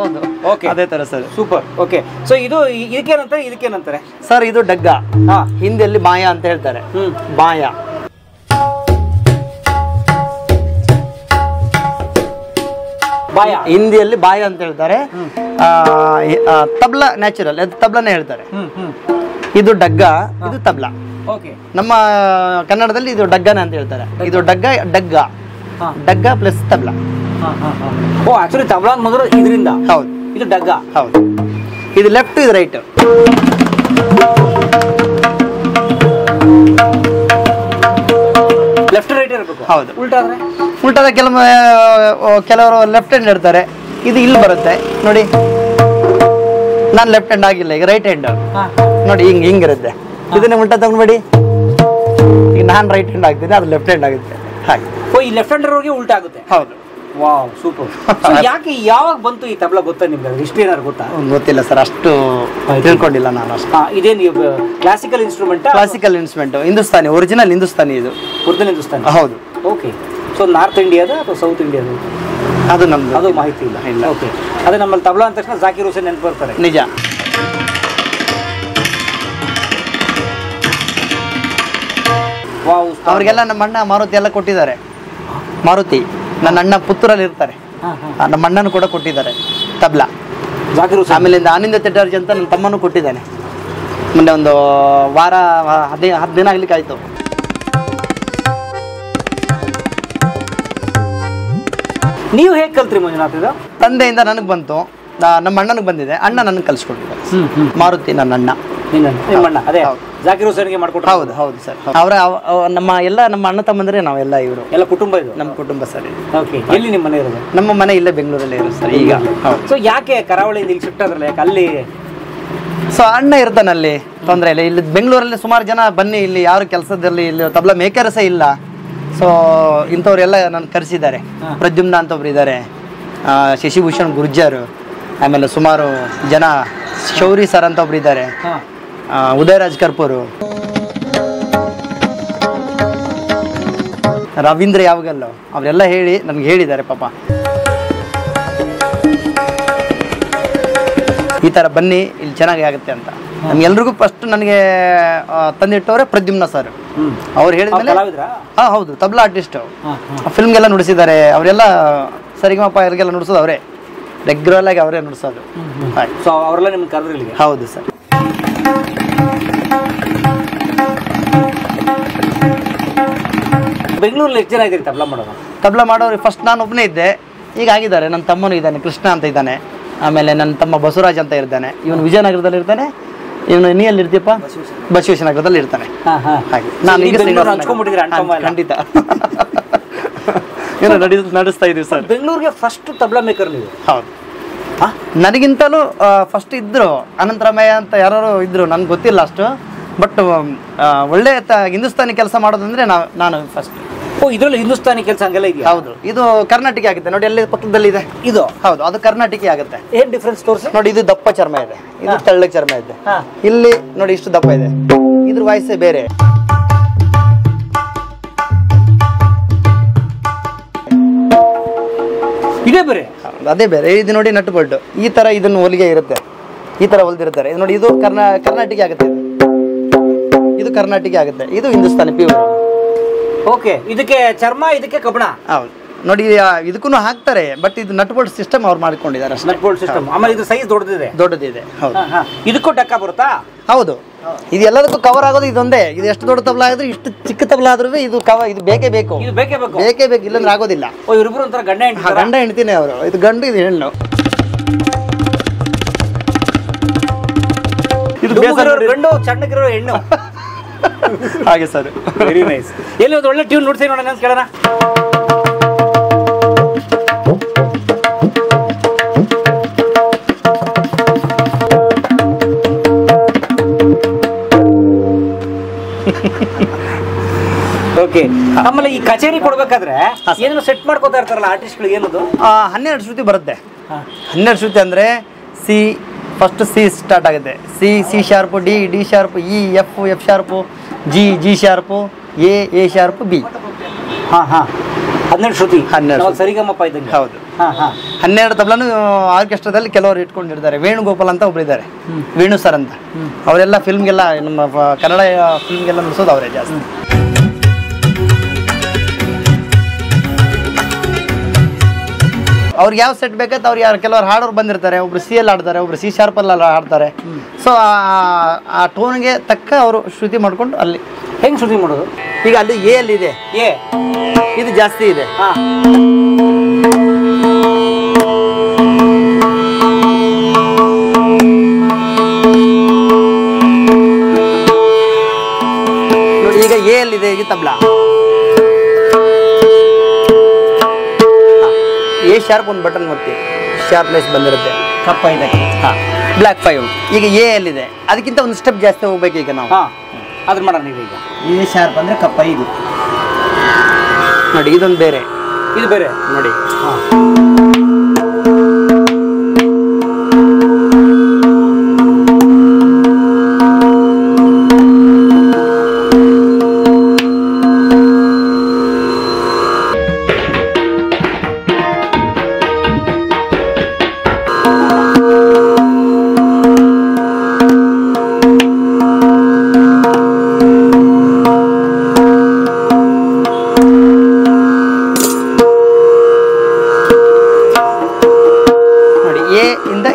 ಹೌದು. ಓಕೆ, ಅದೇ ತರ ಸರ್. ಸೂಪರ್. ಓಕೆ. ಸೊ ಇದಕ್ಕೇನಂತಾರೆ? ಸರ್ ಇದು ಡಗ್ಗ, ಹಿಂದಿಯಲ್ಲಿ ಬಾಯ ಅಂತ ಹೇಳ್ತಾರೆ. ಬಾಯ. ಹಿಂದಿಯಲ್ಲಿ ಬಾಯ ಅಂತ ಹೇಳ್ತಾರೆ. ತಬ್ಲಾ ನ್ಯಾಚುರಲ್, ತಬ್ಲಾನೇ ಹೇಳ್ತಾರೆ. ಇದು ಡಗ್ಗ, ಇದು ತಬ್ಲಾ. ನಮ್ಮ ಕನ್ನಡದಲ್ಲಿ ಇದು ಡಗ್ಗನ ಅಂತ ಹೇಳ್ತಾರೆ. ಇದು ಡಗ್ಗ ಪ್ಲಸ್ ತಬ್ಲಾ. ಓ, ಆಕ್ಚುಲಿ ತಬ್ಲಾ ಮೊದಲು ಇದರಿಂದ. ಹೌದು. ಇದು ಡಗ್ಗ. ಹೌದು. ಇದು ಲೆಫ್ಟ್, ಇದು ರೈಟ್. ಲೆಫ್ಟ್ ರೈಟ್ ಇರಬೇಕು. ಹೌದು. ಉಲ್ಟಾದ ಕೆಲವರು ಲೆಫ್ಟ್ ಹ್ಯಾಂಡ್ ಇರ್ತಾರೆ. ಇದು ಇಲ್ಲಿ ಬರುತ್ತೆ ನೋಡಿ, ನಾನು ಲೆಫ್ಟ್ ಹ್ಯಾಂಡ್ ಆಗಿಲ್ಲ, ಈಗ ರೈಟ್ ಹ್ಯಾಂಡ್ ನೋಡಿ, ಹಿಂಗಿರುತ್ತೆ. ಇದನ್ನ ಉಲ್ಟಾ ತಗೊಂಡ್ಬೇಡಿ, ಈಗ ನಾನು ರೈಟ್ ಹ್ಯಾಂಡ್ ಆಗ್ತೀನಿ, ಅದು ಲೆಫ್ಟ್ ಹ್ಯಾಂಡ್ ಆಗುತ್ತೆ. ಹಾಗೆ. ಓ, ಈ ಲೆಫ್ಟ್ ಹ್ಯಾಂಡರ್ ಅವ್ರಿಗೆ ಉಲ್ಟಾ ಆಗುತ್ತೆ. ಹೌದು. Wow, super. ಯಾಕೆ, ಯಾವಾಗ ಬಂತು ಈ ತಬ್ಲಾ ಗೊತ್ತಾ ನಿಮ್ಗೆ? ಹಿಸ್ಟ್ರಿ ಏನಾದ್ರು ಗೊತ್ತಾ? ಗೊತ್ತಿಲ್ಲ ಸರ್, ಅಷ್ಟು ತಿಳ್ಕೊಂಡಿಲ್ಲ ನಾನು ಅಷ್ಟು. ಇದೇನು classical instrument? Classical instrument, Hindustani, original Hindustani ಇದು. ಒರಿಜಿನಲ್ ಹಿಂದೂಸ್ತಾನಿ. ಹೌದು. ಓಕೆ. ಸೊ ನಾರ್ತ್ ಇಂಡಿಯಾದ ಅಥವಾ ಸೌತ್ ಇಂಡಿಯಾದ? ಅದು ನಮ್ದು ಅದು ಮಾಹಿತಿ ಇಲ್ಲ. ಓಕೆ. ಅದೇ ನಮ್ಮಲ್ಲಿ ತಬ್ಲಾ ಅಂದ ತಕ್ಷಣ ಜಾಕಿರ್ ಹುಸೇನ್ ನೆನಪು ಬರ್ತಾರೆ. ನಿಜ. ವಾವ್. ಅವ್ರಿಗೆಲ್ಲ ನಮ್ಮ ಅಣ್ಣ ಮಾರುತಿ ಎಲ್ಲ ಕೊಟ್ಟಿದ್ದಾರೆ. ಮಾರುತಿ ನನ್ನ ಅಣ್ಣ ಪುತ್ತೂರಲ್ಲಿ ಇರ್ತಾರೆ. ನಮ್ಮ ಅಣ್ಣನೂ ಕೂಡ ಕೊಟ್ಟಿದ್ದಾರೆ ತಬ್ಲಾ. ಜಾಕಿರ್ ಹುಸೇನ್. ಆಮೇಲೆ ಆನಂದ ತೆಟ್ಟಾರ್ಜಿ ಅಂತ ನನ್ನ ತಮ್ಮನೂ ಕೊಟ್ಟಿದ್ದಾನೆ. ಮೊನ್ನೆ ಒಂದು ವಾರ 10 ದಿನ ಆಗ್ಲಿಕ್ಕೆ ಆಯ್ತು. ನೀವು ಹೇಗೆ ಕಲ್ತ್ರಿ ಮಂಜುನಾಥ್? ಇದು ತಂದೆಯಿಂದ ನನಗೆ ಬಂತು, ನಮ್ಮ ಅಣ್ಣನಿಗೆ ಬಂದಿದೆ, ಅಣ್ಣ ನನಗೆ ಕಲಿಸ್ಕೊಟ್ಟಿದ್ದಾರೆ. ಮಾರುತಿ ನನ್ನ ಅಣ್ಣ. ನಿಮ್ಮ ಅಣ್ಣ ಅದೇ ಜಾಕಿರ್ ಹುಸೇನ್ಗೆ ಮಾಡ್ಕೊಟ್ರು? ಹೌದು ಹೌದು ಸರ್. ನಮ್ಮ ಅಣ್ಣ ತಮ್ಮಂದ್ರೆ ನಾವೆಲ್ಲ ಇವರು ಎಲ್ಲ ಕುಟುಂಬ ಇದು? ನಮ್ಮ ಕುಟುಂಬ ಸರ್. ಓಕೆ. ಎಲ್ಲಿ ನಿಮ್ಮ ಮನೆ ಇರೋದು? ನಮ್ಮ ಮನೆ ಇಲ್ಲೇ ಬೆಂಗಳೂರಲ್ಲೇ ಇರೋದು ಸರ್ ಈಗ. ಸೊ ಯಾಕೆ ಕರಾವಳಿಯಿಂದ ಇಲ್ಲಿ ಶಿಫ್ಟ್ ಆದ್ರಲ್ಲ, ಯಾಕೆ ಅಲ್ಲಿ? ಸೊ ಅಣ್ಣ ಇರ್ತಾನೆ ಅಲ್ಲಿ, ತೊಂದರೆ ಇಲ್ಲ. ಇಲ್ಲಿ ಬೆಂಗಳೂರಲ್ಲಿ ಸುಮಾರು ಜನ ಬನ್ನಿ, ಇಲ್ಲಿ ಯಾರು ಕೆಲಸದಲ್ಲಿ ಇಲ್ಲಿ ತಬ್ಲಾ ಮೇಕರ್ಸೇ ಇಲ್ಲ. ಸೊ ಇಂಥವ್ರೆಲ್ಲ ನಾನು ಕರೆಸಿದ್ದಾರೆ. ಪ್ರದ್ಯುಮ್ನ ಅಂತ ಒಬ್ರು ಇದ್ದಾರೆ, ಶಶಿಭೂಷಣ್ ಗುರ್ಜರ್, ಆಮೇಲೆ ಸುಮಾರು ಜನ, ಶೌರಿ ಸರ್ ಅಂತ ಒಬ್ರು ಇದ್ದಾರೆ, ಉದಯರಾಜ್ ಕರ್ಪೂರು, ರವೀಂದ್ರ ಯಾವಾಗಲ್ಲ, ಅವರೆಲ್ಲ ಹೇಳಿ ನನಗೆ ಹೇಳಿದ್ದಾರೆ ಪಾಪ, ಈ ಥರ ಬನ್ನಿ ಇಲ್ಲಿ ಚೆನ್ನಾಗಿ ಆಗುತ್ತೆ ಅಂತ. ನಮ್ಗೆಲ್ರಿಗೂ ಫಸ್ಟ್ ನನಗೆ ತಂದಿಟ್ಟವ್ರೆ ಪ್ರದ್ಯುಮ್ನ ಸರ್. ಅವ್ರು ಹೇಳಿದ್ಮೇಲೆ ಹೌದು, ತಬ್ಲಾ ಆರ್ಟಿಸ್ಟ್, ಫಿಲ್ಮ್ಗೆಲ್ಲ ನುಡಿಸಿದ್ದಾರೆ ಅವರೆಲ್ಲ. ಸರಿಗಮಪ ಅವ್ರಿಗೆಲ್ಲ ನುಡಿಸೋದು ಅವರೇ, ರೆಗ್ಯುಲರ್ ಆಗಿ ಅವರೇ ನುಡಿಸೋದು. ಸೊ ಅವರೆಲ್ಲ ನಿಮ್ಗೆ ಕರೆದ್ರಿ? ಹೌದು ಸರ್. ಬೆಂಗಳೂರಲ್ಲಿ ಎಷ್ಟು ಜನ ಇದ್ದೀರಿ ತಬ್ಲಾ ಮಾಡೋದು? ತಬ್ಲಾ ಮಾಡೋರು ಫಸ್ಟ್ ನಾನು ಒಬ್ಬನೇ ಇದ್ದೆ, ಈಗ ಆಗಿದ್ದಾರೆ. ನನ್ನ ತಮ್ಮನೂ ಇದ್ದಾನೆ, ಕೃಷ್ಣ ಅಂತ ಇದ್ದಾನೆ. ಆಮೇಲೆ ನನ್ನ ತಮ್ಮ ಬಸವರಾಜ್ ಅಂತ ಇರ್ತಾನೆ, ಇವನು ವಿಜಯನಗರದಲ್ಲಿ ಇರ್ತಾನೆ. ಇವನು ನೀಯಲ್ಲಿ ಇರ್ತೀಯಪ್ಪ? ಬಸವೇಶ್ವರ ನಗರದಲ್ಲಿ ಇರ್ತಾನೆ. ಹಾಗೆ ನಾನು ಈಗ ಖಂಡಿತ ಏನೋ ನಡೆಸ್ತಾ ಇದೀವಿ ಸರ್. ಬೆಂಗಳೂರಿಗೆ ಫಸ್ಟ್ ತಬ್ಲಾ ಮೇಕರ್ ನೀವು? ಹೌದು. ನನಗಿಂತಲೂ ಫಸ್ಟ್ ಇದ್ರು, ಅನಂತರಾಮಯ್ಯ ಅಂತ ಯಾರು ಇದ್ರು, ನನ್ಗೆ ಗೊತ್ತಿಲ್ಲ ಅಷ್ಟು. ಬಟ್ ಒಳ್ಳೆ ಹಿಂದೂಸ್ತಾನಿ ಕೆಲಸ ಮಾಡೋದಂದ್ರೆ ನಾನು ಫಸ್ಟ್. ಓ, ಇದರಲ್ಲಿ ಹಿಂದೂಸ್ತಾನಿ ಕೆಲಸ ಹಂಗೆಲ್ಲ ಇದೆಯಾ? ಹೌದು, ಇದು ಕರ್ನಾಟಕ ಆಗುತ್ತೆ ನೋಡಿ, ಅಲ್ಲಿ ಪಕ್ಕದಲ್ಲಿ ಇದೆ ಇದು. ಹೌದು, ಅದು ಕರ್ನಾಟಕ ಆಗುತ್ತೆ. ಏನ್ ಡಿಫ್ರೆನ್ಸ್ ತೋರಿಸಿ ನೋಡಿ, ಇದು ದಪ್ಪ ಚರ್ಮ ಇದೆ, ಇದು ತೆಳ್ಳಗೆ ಚರ್ಮ ಇದೆ. ಇಲ್ಲಿ ನೋಡಿ ಇಷ್ಟು ದಪ್ಪ ಇದೆ, ಇದ್ರ ವಾಯ್ಸೇ ಬೇರೆ. ಇದೇ ಬೇರೆ, ಅದೇ ಬೇರೆ. ಇದು ನೋಡಿ ನಟ್ಟು ಬೋಲ್ಟ್ ಈ ತರ ಇದನ್ನು ಹೊಲಿಗೆ ಇರುತ್ತೆ, ಈ ತರ ಹೊಲ್ದಿರ್ತಾರೆ. ಇದು ನೋಡಿ, ಇದು ಕರ್ನಾಟಕ ಆಗುತ್ತೆ, ಇದು ಕರ್ನಾಟಕ ಆಗುತ್ತೆ, ಇದು ಹಿಂದೂಸ್ತಾನಿ ಪ್ಯೂರ್. ಓಕೆ, ಇದಕ್ಕೆ ಚರ್ಮ, ಇದಕ್ಕೆ ಕಬ್ಬಣ. ಹೌದು ನೋಡಿ, ಇದಕ್ಕೂ ಹಾಕ್ತಾರೆ, ಬಟ್ ಇದು ನಟ್ ಬೋಲ್ಟ್ ಸಿಸ್ಟಮ್ ಅವ್ರು ಮಾಡ್ಕೊಂಡಿದ್ದಾರೆ ಅಷ್ಟೇ. Nut bolt system. ಆಮೇಲೆ ಇದು ಸೈಜ್ ದೊಡ್ಡದಿದೆ. ಹೌದು, ಇದಕ್ಕೂ ಡಕ್ಕ ಬರುತ್ತಾ? ಹೌದು, ಇದು ಎಲ್ಲದಕ್ಕೂ ಕವರ್ ಆಗೋದು ಇದೊಂದೇ. ಇದು ಎಷ್ಟು ದೊಡ್ಡ ತಬಲ ಆದ್ರೂ, ಇಷ್ಟು ಚಿಕ್ಕ ತಬಲ ಆದ್ರೂ ಇದು ಇದು ಬೇಕೇ ಬೇಕು, ಇದು ಬೇಕೇ ಬೇಕು, ಇಲ್ಲಂದ್ರೆ ಆಗೋದಿಲ್ಲ. ಓ, ಇವ್ರಿಬ್ರು ಒಂಥರ ಗಂಡ ಹೆಂಡ್ತಿನೇ ಅವರು. ಇದು ಗಂಡು, ಇದು ಹೆಣ್ಣು. ಇದು ಗಂಡು, ಸಣ್ಣಗಿರೋ ಹೆಣ್ಣು. ಹಾಗೆ ಸರ್. Very nice. ಎಲ್ಲಿ ಒಂದು ಒಳ್ಳೆ ಟ್ಯೂನ್ ನೋಡ್ತೀನಿ ನೋಡೋಣ ಅಂತ ಕೇಳೋಣ. ಓಕೆ, ಆಮೇಲೆ ಈ ಕಚೇರಿ ಕೊಡ್ಬೇಕಾದ್ರೆ ಏನೋ ಸೆಟ್ ಮಾಡ್ಕೋತಾ ಇರ್ತಾರಲ್ಲ ಆರ್ಟಿಸ್ಟ್ಗಳು, ಏನದು? 12 ಶ್ರುತಿ ಬರುತ್ತೆ. 12 ಶ್ರುತಿ ಅಂದ್ರೆ ಸಿ, ಫಸ್ಟ್ ಸಿ ಸ್ಟಾರ್ಟ್ ಆಗುತ್ತೆ. C sharp, D sharp, E, F sharp, G sharp, A sharp, B. 12 ಶ್ರುತಿ. 12 ಸರಿಗಮಪ ಇದ್ದಂಗೆ. ಹೌದು. 12 ತಬಲನು ಆರ್ಕೆಸ್ಟ್ರಾದಲ್ಲಿ ಕೆಲವರು ಇಟ್ಕೊಂಡಿರ್ತಾರೆ. ವೇಣುಗೋಪಾಲ್ ಅಂತ ಒಬ್ರು ಇದ್ದಾರೆ, ವೇಣು ಸರ್ ಅಂತ. ಅವರೆಲ್ಲ ಫಿಲ್ಮ್ಗೆಲ್ಲ, ನಮ್ಮ ಕನ್ನಡ ಫಿಲ್ಮ್ಗೆಲ್ಲ ನುಡಿಸೋದು ಅವರೇ ಜಾಸ್ತಿ. ಅವ್ರಿಗೆ ಯಾವ ಸೆಟ್ ಬೇಕಂತ ಅವ್ರು ಕೆಲವರು ಹಾಡೋರು ಬಂದಿರ್ತಾರೆ. ಒಬ್ರು ಸಿ ಎಲ್ ಆಡ್ತಾರೆ, ಒಬ್ರು ಸಿ ಶಾರ್ಪಲ್ಲಿ ಆಡ್ತಾರೆ. ಸೊ ಆ ಟೋನ್ಗೆ ತಕ್ಕ ಅವರು ಶ್ರುತಿ ಮಾಡ್ಕೊಂಡು ಅಲ್ಲಿ ಹೆಂಗ್ ಶ್ರುತಿ ಮಾಡೋದು? ಈಗ ಅಲ್ಲಿ ಎ ಅಲ್ಲಿ ಇದೆ, ಇದು ಜಾಸ್ತಿ ಇದೆ. ನೋಡಿ, ಈಗ ಎ ಅಲ್ಲಿ ಇದೆ, ಈಗ ತಬ್ಲಾ ಎ ಶಾರ್ಪ್ ಒಂದು ಬಟನ್ ಒತ್ತಿ, ಶಾರ್ಪ್ನೆಸ್ ಬಂದಿರುತ್ತೆ. ಕಪ್ಪ ಇದೆ, ಬ್ಲ್ಯಾಕ್ 5. ಈಗ ಎ ಎಲ್ಲಿದೆ, ಅದಕ್ಕಿಂತ ಒಂದು ಸ್ಟೆಪ್ ಜಾಸ್ತಿ ಹೋಗ್ಬೇಕು. ಈಗ ನಾವು ಅದ್ರ ಮಾಡೋಣ. ಈಗ ಎ ಶಾರ್ಪ್ ಅಂದ್ರೆ ಕಪ್ಪ. ಇದು ನೋಡಿ, ಇದೊಂದು ಬೇರೆ, ಇದು ಬೇರೆ ನೋಡಿ.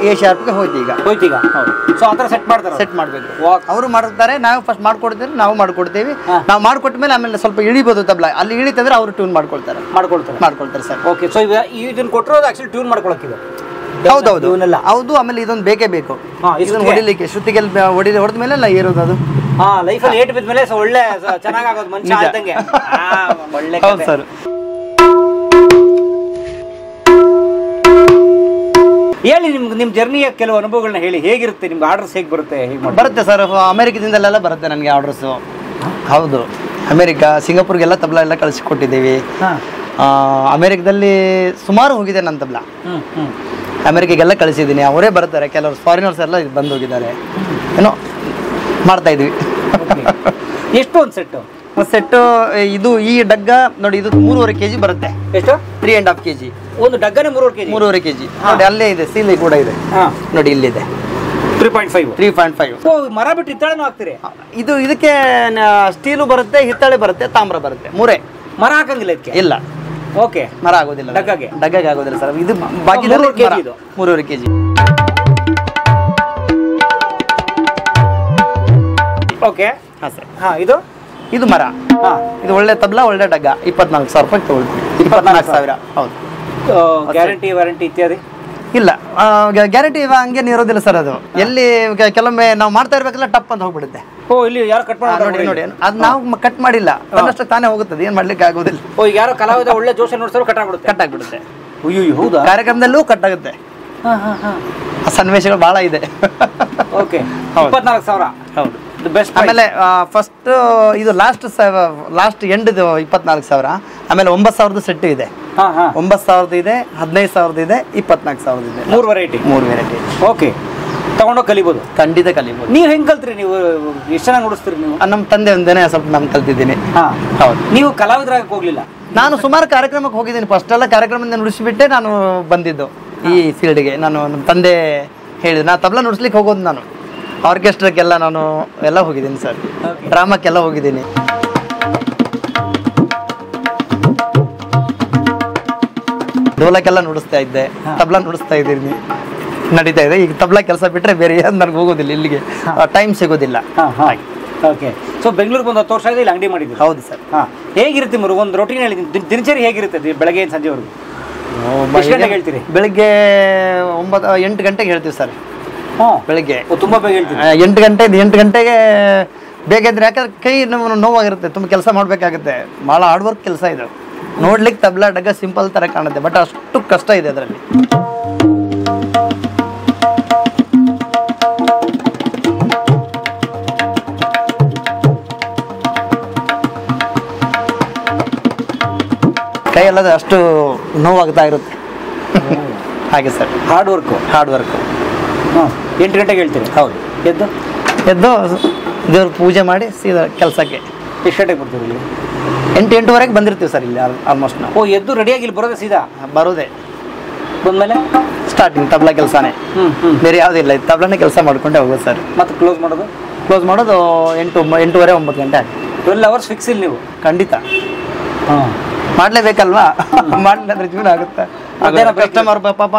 ಎ ಶಾರ್ಪ್ಗೆ ಹೋಯ್ತು ಈಗ. ಸೊ ಆ ಥರ ಸೆಟ್ ಮಾಡ್ತಾರೆ, ಸೆಟ್ ಮಾಡಬೇಕು. ಅವರು ಮಾಡ್ತಾರೆ, ನಾವು ಫಸ್ಟ್ ಮಾಡ್ಕೊಡ್ತೀವಿ, ನಾವು ಮಾಡ್ಕೊಡ್ತೀವಿ. ನಾವು ಮಾಡ್ಕೊಟ್ಟ ಮೇಲೆ ಆಮೇಲೆ ಸ್ವಲ್ಪ ಇಳಿಬೋದು ತಬಲ. ಅಲ್ಲಿ ಇಳಿತಂದ್ರೆ ಅವರು ಟ್ಯೂನ್ ಮಾಡ್ಕೊಳ್ತಾರೆ ಸರ್. ಓಕೆ, ಸೊ ಇದನ್ನ ಕೊಟ್ಟಿರೋದು ಆಕ್ಚುಲಿ ಟ್ಯೂನ್ ಮಾಡ್ಕೊಳಕ್ಕಿದೆ. ಹೌದೌದು ಹೌದು. ಆಮೇಲೆ ಇದೊಂದು ಬೇಕೇ ಬೇಕು, ಇದನ್ನು ಹೊಡಿಲಿಕ್ಕೆ. ಶ್ರುತಿಗೆಲ್ ಹೊಡೆದ ಮೇಲೆ ಎಲ್ಲ ಏರೋದು ಅದು. ಲೈಫಲ್ಲಿ ಏಟ್ ಬಿದ್ದ ಮೇಲೆ ಒಳ್ಳೆ ಚೆನ್ನಾಗಾಗೋದು, ಮನುಷ್ಯ ಆದಂಗೆ. ಒಳ್ಳೆ ಸರ್. ಹೇಳಿ, ನಿಮ್ಮ ಜರ್ನಿಯ ಕೆಲವು ಅನುಭವಗಳನ್ನ ಹೇಳಿ. ಹೇಗಿರುತ್ತೆ ನಿಮ್ಗೆ ಆರ್ಡರ್ಸ್, ಹೇಗೆ ಬರುತ್ತೆ? ಬರುತ್ತೆ ಸರ್, ಅಮೆರಿಕದಿಂದಲೆಲ್ಲ ಬರುತ್ತೆ ನನಗೆ ಆರ್ಡರ್ಸು. ಹೌದು, ಅಮೆರಿಕ, ಸಿಂಗಾಪುರ್ಗೆಲ್ಲ ತಬಲ ಎಲ್ಲ ಕಳಿಸಿಕೊಟ್ಟಿದ್ದೀವಿ. ಅಮೆರಿಕದಲ್ಲಿ ಸುಮಾರು ಹೋಗಿದೆ ನನ್ನ ತಬಲ. ಅಮೆರಿಕೆಗೆಲ್ಲ ಕಳಿಸಿದ್ದೀನಿ, ಅವರೇ ಬರ್ತಾರೆ. ಕೆಲವರು ಫಾರಿನರ್ಸ್ ಎಲ್ಲ ಬಂದು ಹೋಗಿದ್ದಾರೆ. ಏನೋ ಮಾಡ್ತಾ ಇದ್ವಿ. ಎಷ್ಟು ಒಂದು ಸೆಟ್ಟು? ಇದು ಈ ಡಗ್ಗ ನೋಡಿ, ಇದು 3.5 kg ಬರುತ್ತೆ. ಎಷ್ಟು? 3.5 kg. ಒಂದು ಡಗ್ಗನೇ 3.5 kg. ನೋಡಿ, ಅಲ್ಲೇ ಇದೆ, ಸೀಲಿ ಕೂಡ ಇದೆ ನೋಡಿ, ಇಲ್ಲಿದೆ 3.5. ಮರ ಬಿಟ್ಟು ಹಿತ್ತಾಳೆನೂ ಹಾಕ್ತೀರಿ? ಇದಕ್ಕೆ ಸ್ಟೀಲು ಬರುತ್ತೆ, ಹಿತ್ತಾಳೆ ಬರುತ್ತೆ, ತಾಮ್ರ ಬರುತ್ತೆ, ಮೂರೇ. ಮರ ಹಾಕಂಗಿಲ್ಲ ಇದಕ್ಕೆ? ಇಲ್ಲ. ಓಕೆ, ಮರ ಆಗೋದಿಲ್ಲ, ಡಗ್ಗಗೆ ಆಗೋದಿಲ್ಲ ಸರ್. ಇದು ಬಾಕಿ 3.5 kg. ಓಕೆ, ಹಾಂ ಸರ್. ಇದು ಮರ. ಇದು ಒಳ್ಳೆ ತಬಲ, ಒಳ್ಳೆ ಡಗ್ಗ. 24,000 ರೂಪಾಯಿ ತಗೊಳ್ತೀವಿ. 24,000. ಹೌದು. ಗ್ಯಾರಂಟಿ, ವಾರಂಟಿ ಇತ್ಯಾದಿ ಇಲ್ಲ. ಗ್ಯಾರಂಟಿ ಹಂಗೇನು ಇರೋದಿಲ್ಲ ಸರ್. ಅದು ಎಲ್ಲಿ ಕೆಲವೊಮ್ಮೆ ನಾವು ಮಾಡ್ತಾ ಇರ್ಬೇಕಲ್ಲ, ಟಪ್ ಅಂತ ಹೋಗ್ಬಿಡುತ್ತೆ. ಇಲ್ಲಿ ಯಾರು ಕಟ್ ಮಾಡಿ ನೋಡಿ, ಅದು ನಾವು ಕಟ್ ಮಾಡಿಲ್ಲ, ತನ್ನಷ್ಟು ತಾನೇ ಹೋಗುತ್ತದೆ, ಏನು ಮಾಡ್ಲಿಕ್ಕೆ ಆಗೋದಿಲ್ಲ. ಯಾರೋ ಕಲಾವಿದ ಒಳ್ಳೆ ಜೋಶ ನೋಡ್ತಾರೆ, ಕಟ್ ಆಗ್ಬಿಡುತ್ತೆ. ಹೌದಾ? ಕಾರ್ಯಕ್ರಮದಲ್ಲೂ ಕಟ್ ಆಗುತ್ತೆ. ಸನ್ನಿವೇಶಗಳು ಬಹಳ ಇದೆ. ಓಕೆ, 24,000. ಹೌದು. ಬೆಸ್ಟ್. ಆಮೇಲೆ ಫಸ್ಟ್ ಇದು ಲಾಸ್ಟ್ ಎಂಡ್ದು 24,000. ಆಮೇಲೆ 9,000 ಸೆಟ್ ಇದೆ, 9,000 ಇದೆ, 15,000 ಇದೆ, 24,000 ಇದೆ. 3 ವೆರೈಟಿ. ಓಕೆ, ತಗೊಂಡೋಗಿ ಕಲಿಬೋದು. ಖಂಡಿತ ಕಲಿಬೋದು. ನೀವು ಹೆಂಗ್ ಕಲ್ತ್ರಿ? ನೀವು ಎಷ್ಟು ಚೆನ್ನಾಗಿ ನುಡಿಸ್ತೀರಿ ನೀವು? ನಮ್ಮ ತಂದೆ ಒಂದೇನೆ ಸ್ವಲ್ಪ ನಾನು ಕಲ್ತಿದ್ದೀನಿ. ಹೌದು. ನೀವು ಕಲಾವಿದರಾಗಿ ಹೋಗ್ಲಿಲ್ಲ? ನಾನು ಸುಮಾರು ಕಾರ್ಯಕ್ರಮಕ್ಕೆ ಹೋಗಿದ್ದೀನಿ. ಫಸ್ಟ್ ಎಲ್ಲ ಕಾರ್ಯಕ್ರಮದಿಂದ ನುಡಿಸಿಬಿಟ್ಟೆ ನಾನು ಬಂದಿದ್ದು ಈ ಫೀಲ್ಡ್ಗೆ. ನಾನು ನಮ್ಮ ತಂದೆ ಹೇಳಿದ್ರು, ನಾನು ತಬಲಾ ನುಡಿಸ್ಲಿಕ್ಕೆ ಹೋಗೋದು. ನಾನು ಆರ್ಕೆಸ್ಟ್ರಾಕ್ಕೆಲ್ಲ ನಾನು ಎಲ್ಲ ಹೋಗಿದ್ದೀನಿ ಸರ್, ಡ್ರಾಮಕ್ಕೆಲ್ಲ ಹೋಗಿದ್ದೀನಿ. ಡೋಲಕ್ಕೆಲ್ಲ ನುಡಿಸ್ತಾ ಇದ್ದೆ, ತಬಲಾ ನುಡಿಸ್ತಾ ಇದ್ದೀನಿ, ನಡೀತಾ ಇದೆ. ಈಗ ತಬಲಾ ಕೆಲಸ ಬಿಟ್ಟರೆ ಬೇರೆ ಏನು ನನಗೆ ಹೋಗೋದಿಲ್ಲ, ಇಲ್ಲಿಗೆ ಟೈಮ್ ಸಿಗೋದಿಲ್ಲ. ಓಕೆ. ಸೊ ಬೆಂಗಳೂರಿಗೆ ಒಂದು 10 ವರ್ಷ ಆಗಿದೆ, ಇಲ್ಲಿ ಅಂಗಡಿ ಮಾಡಿದ್ವಿ. ಹೌದು ಸರ್. ಹೇಗಿರುತ್ತೆ ಮರು ಒಂದು ರೊಟೀನ್ ಹೇಳಿ, ದಿನಚರಿ ಹೇಗಿರುತ್ತೆ ಬೆಳಗ್ಗೆ ಸಂಜೆವರೆಗೂ? ಎಷ್ಟು ಗಂಟೆಗೆ ಹೇಳ್ತೀರಿ? ಬೆಳಿಗ್ಗೆ 8 ಗಂಟೆಗೆ ಹೇಳ್ತೀವಿ ಸರ್. ಬೆಳಿಗ್ಗೆ ತುಂಬ ಬೇಗ ಹೇಳ್ತೀವಿ. 8 ಗಂಟೆಗೆ ಬೇಗ ಇದ್ರೆ, ಯಾಕಂದ್ರೆ ಕೈ ನೋವಾಗಿರುತ್ತೆ, ತುಂಬ ಕೆಲಸ ಮಾಡಬೇಕಾಗುತ್ತೆ. ಭಾಳ ಹಾರ್ಡ್ ವರ್ಕ್ ಕೆಲಸ ಇದು. ನೋಡ್ಲಿಕ್ಕೆ ತಬಲಾ ಡಗ್ಗ ಸಿಂಪಲ್ ಥರ ಕಾಣುತ್ತೆ, ಬಟ್ ಅಷ್ಟು ಕಷ್ಟ ಇದೆ ಅದರಲ್ಲಿ. ಕೈ ಎಲ್ಲ ಅಷ್ಟು ನೋವಾಗ್ತಾ ಇರುತ್ತೆ. ಹಾಗೆ ಸರ್, ಹಾರ್ಡ್ ವರ್ಕು. 8 ಗಂಟೆಗೆ ಹೇಳ್ತೀರಿ? ಹೌದು. ಎದ್ದು ದೇವ್ರ ಪೂಜೆ ಮಾಡಿ ಸೀದಾ ಕೆಲಸಕ್ಕೆ. ಎಷ್ಟು ಗಂಟೆಗೆ ಬರ್ತೀರಿ ಇಲ್ಲಿ? 8-8:30 ಬಂದಿರ್ತೀವಿ ಸರ್ ಇಲ್ಲಿ ಆಲ್ಮೋಸ್ಟ್ ನಾವು. ಎದ್ದು ರೆಡಿಯಾಗಿ ಇಲ್ಲಿ ಬರೋದೇ ಸೀದಾ? ಬರೋದೇ. ಬಂದಮೇಲೆ ಸ್ಟಾರ್ಟಿಂಗ್ ತಬಲಾ ಕೆಲಸನೇ, ಬೇರೆ ಯಾವುದಿಲ್ಲ. ತಬಲಾನೇ ಕೆಲಸ ಮಾಡ್ಕೊಂಡೆ ಹೋಗೋದು ಸರ್. ಮತ್ತೆ ಕ್ಲೋಸ್ ಮಾಡೋದು 8:30 9 ಗಂಟೆ ಆಗಿ. 12 hours ಫಿಕ್ಸ್ ಇಲ್ಲಿ ನೀವು? ಖಂಡಿತ ಮಾಡ್ಲೇಬೇಕಲ್ವಾ, ಮಾಡಲಿಲ್ಲ ಅಂದ್ರೆ ಜೀವನ ಆಗುತ್ತೆ. ಕಸ್ಟಮರ್ ಪಾಪ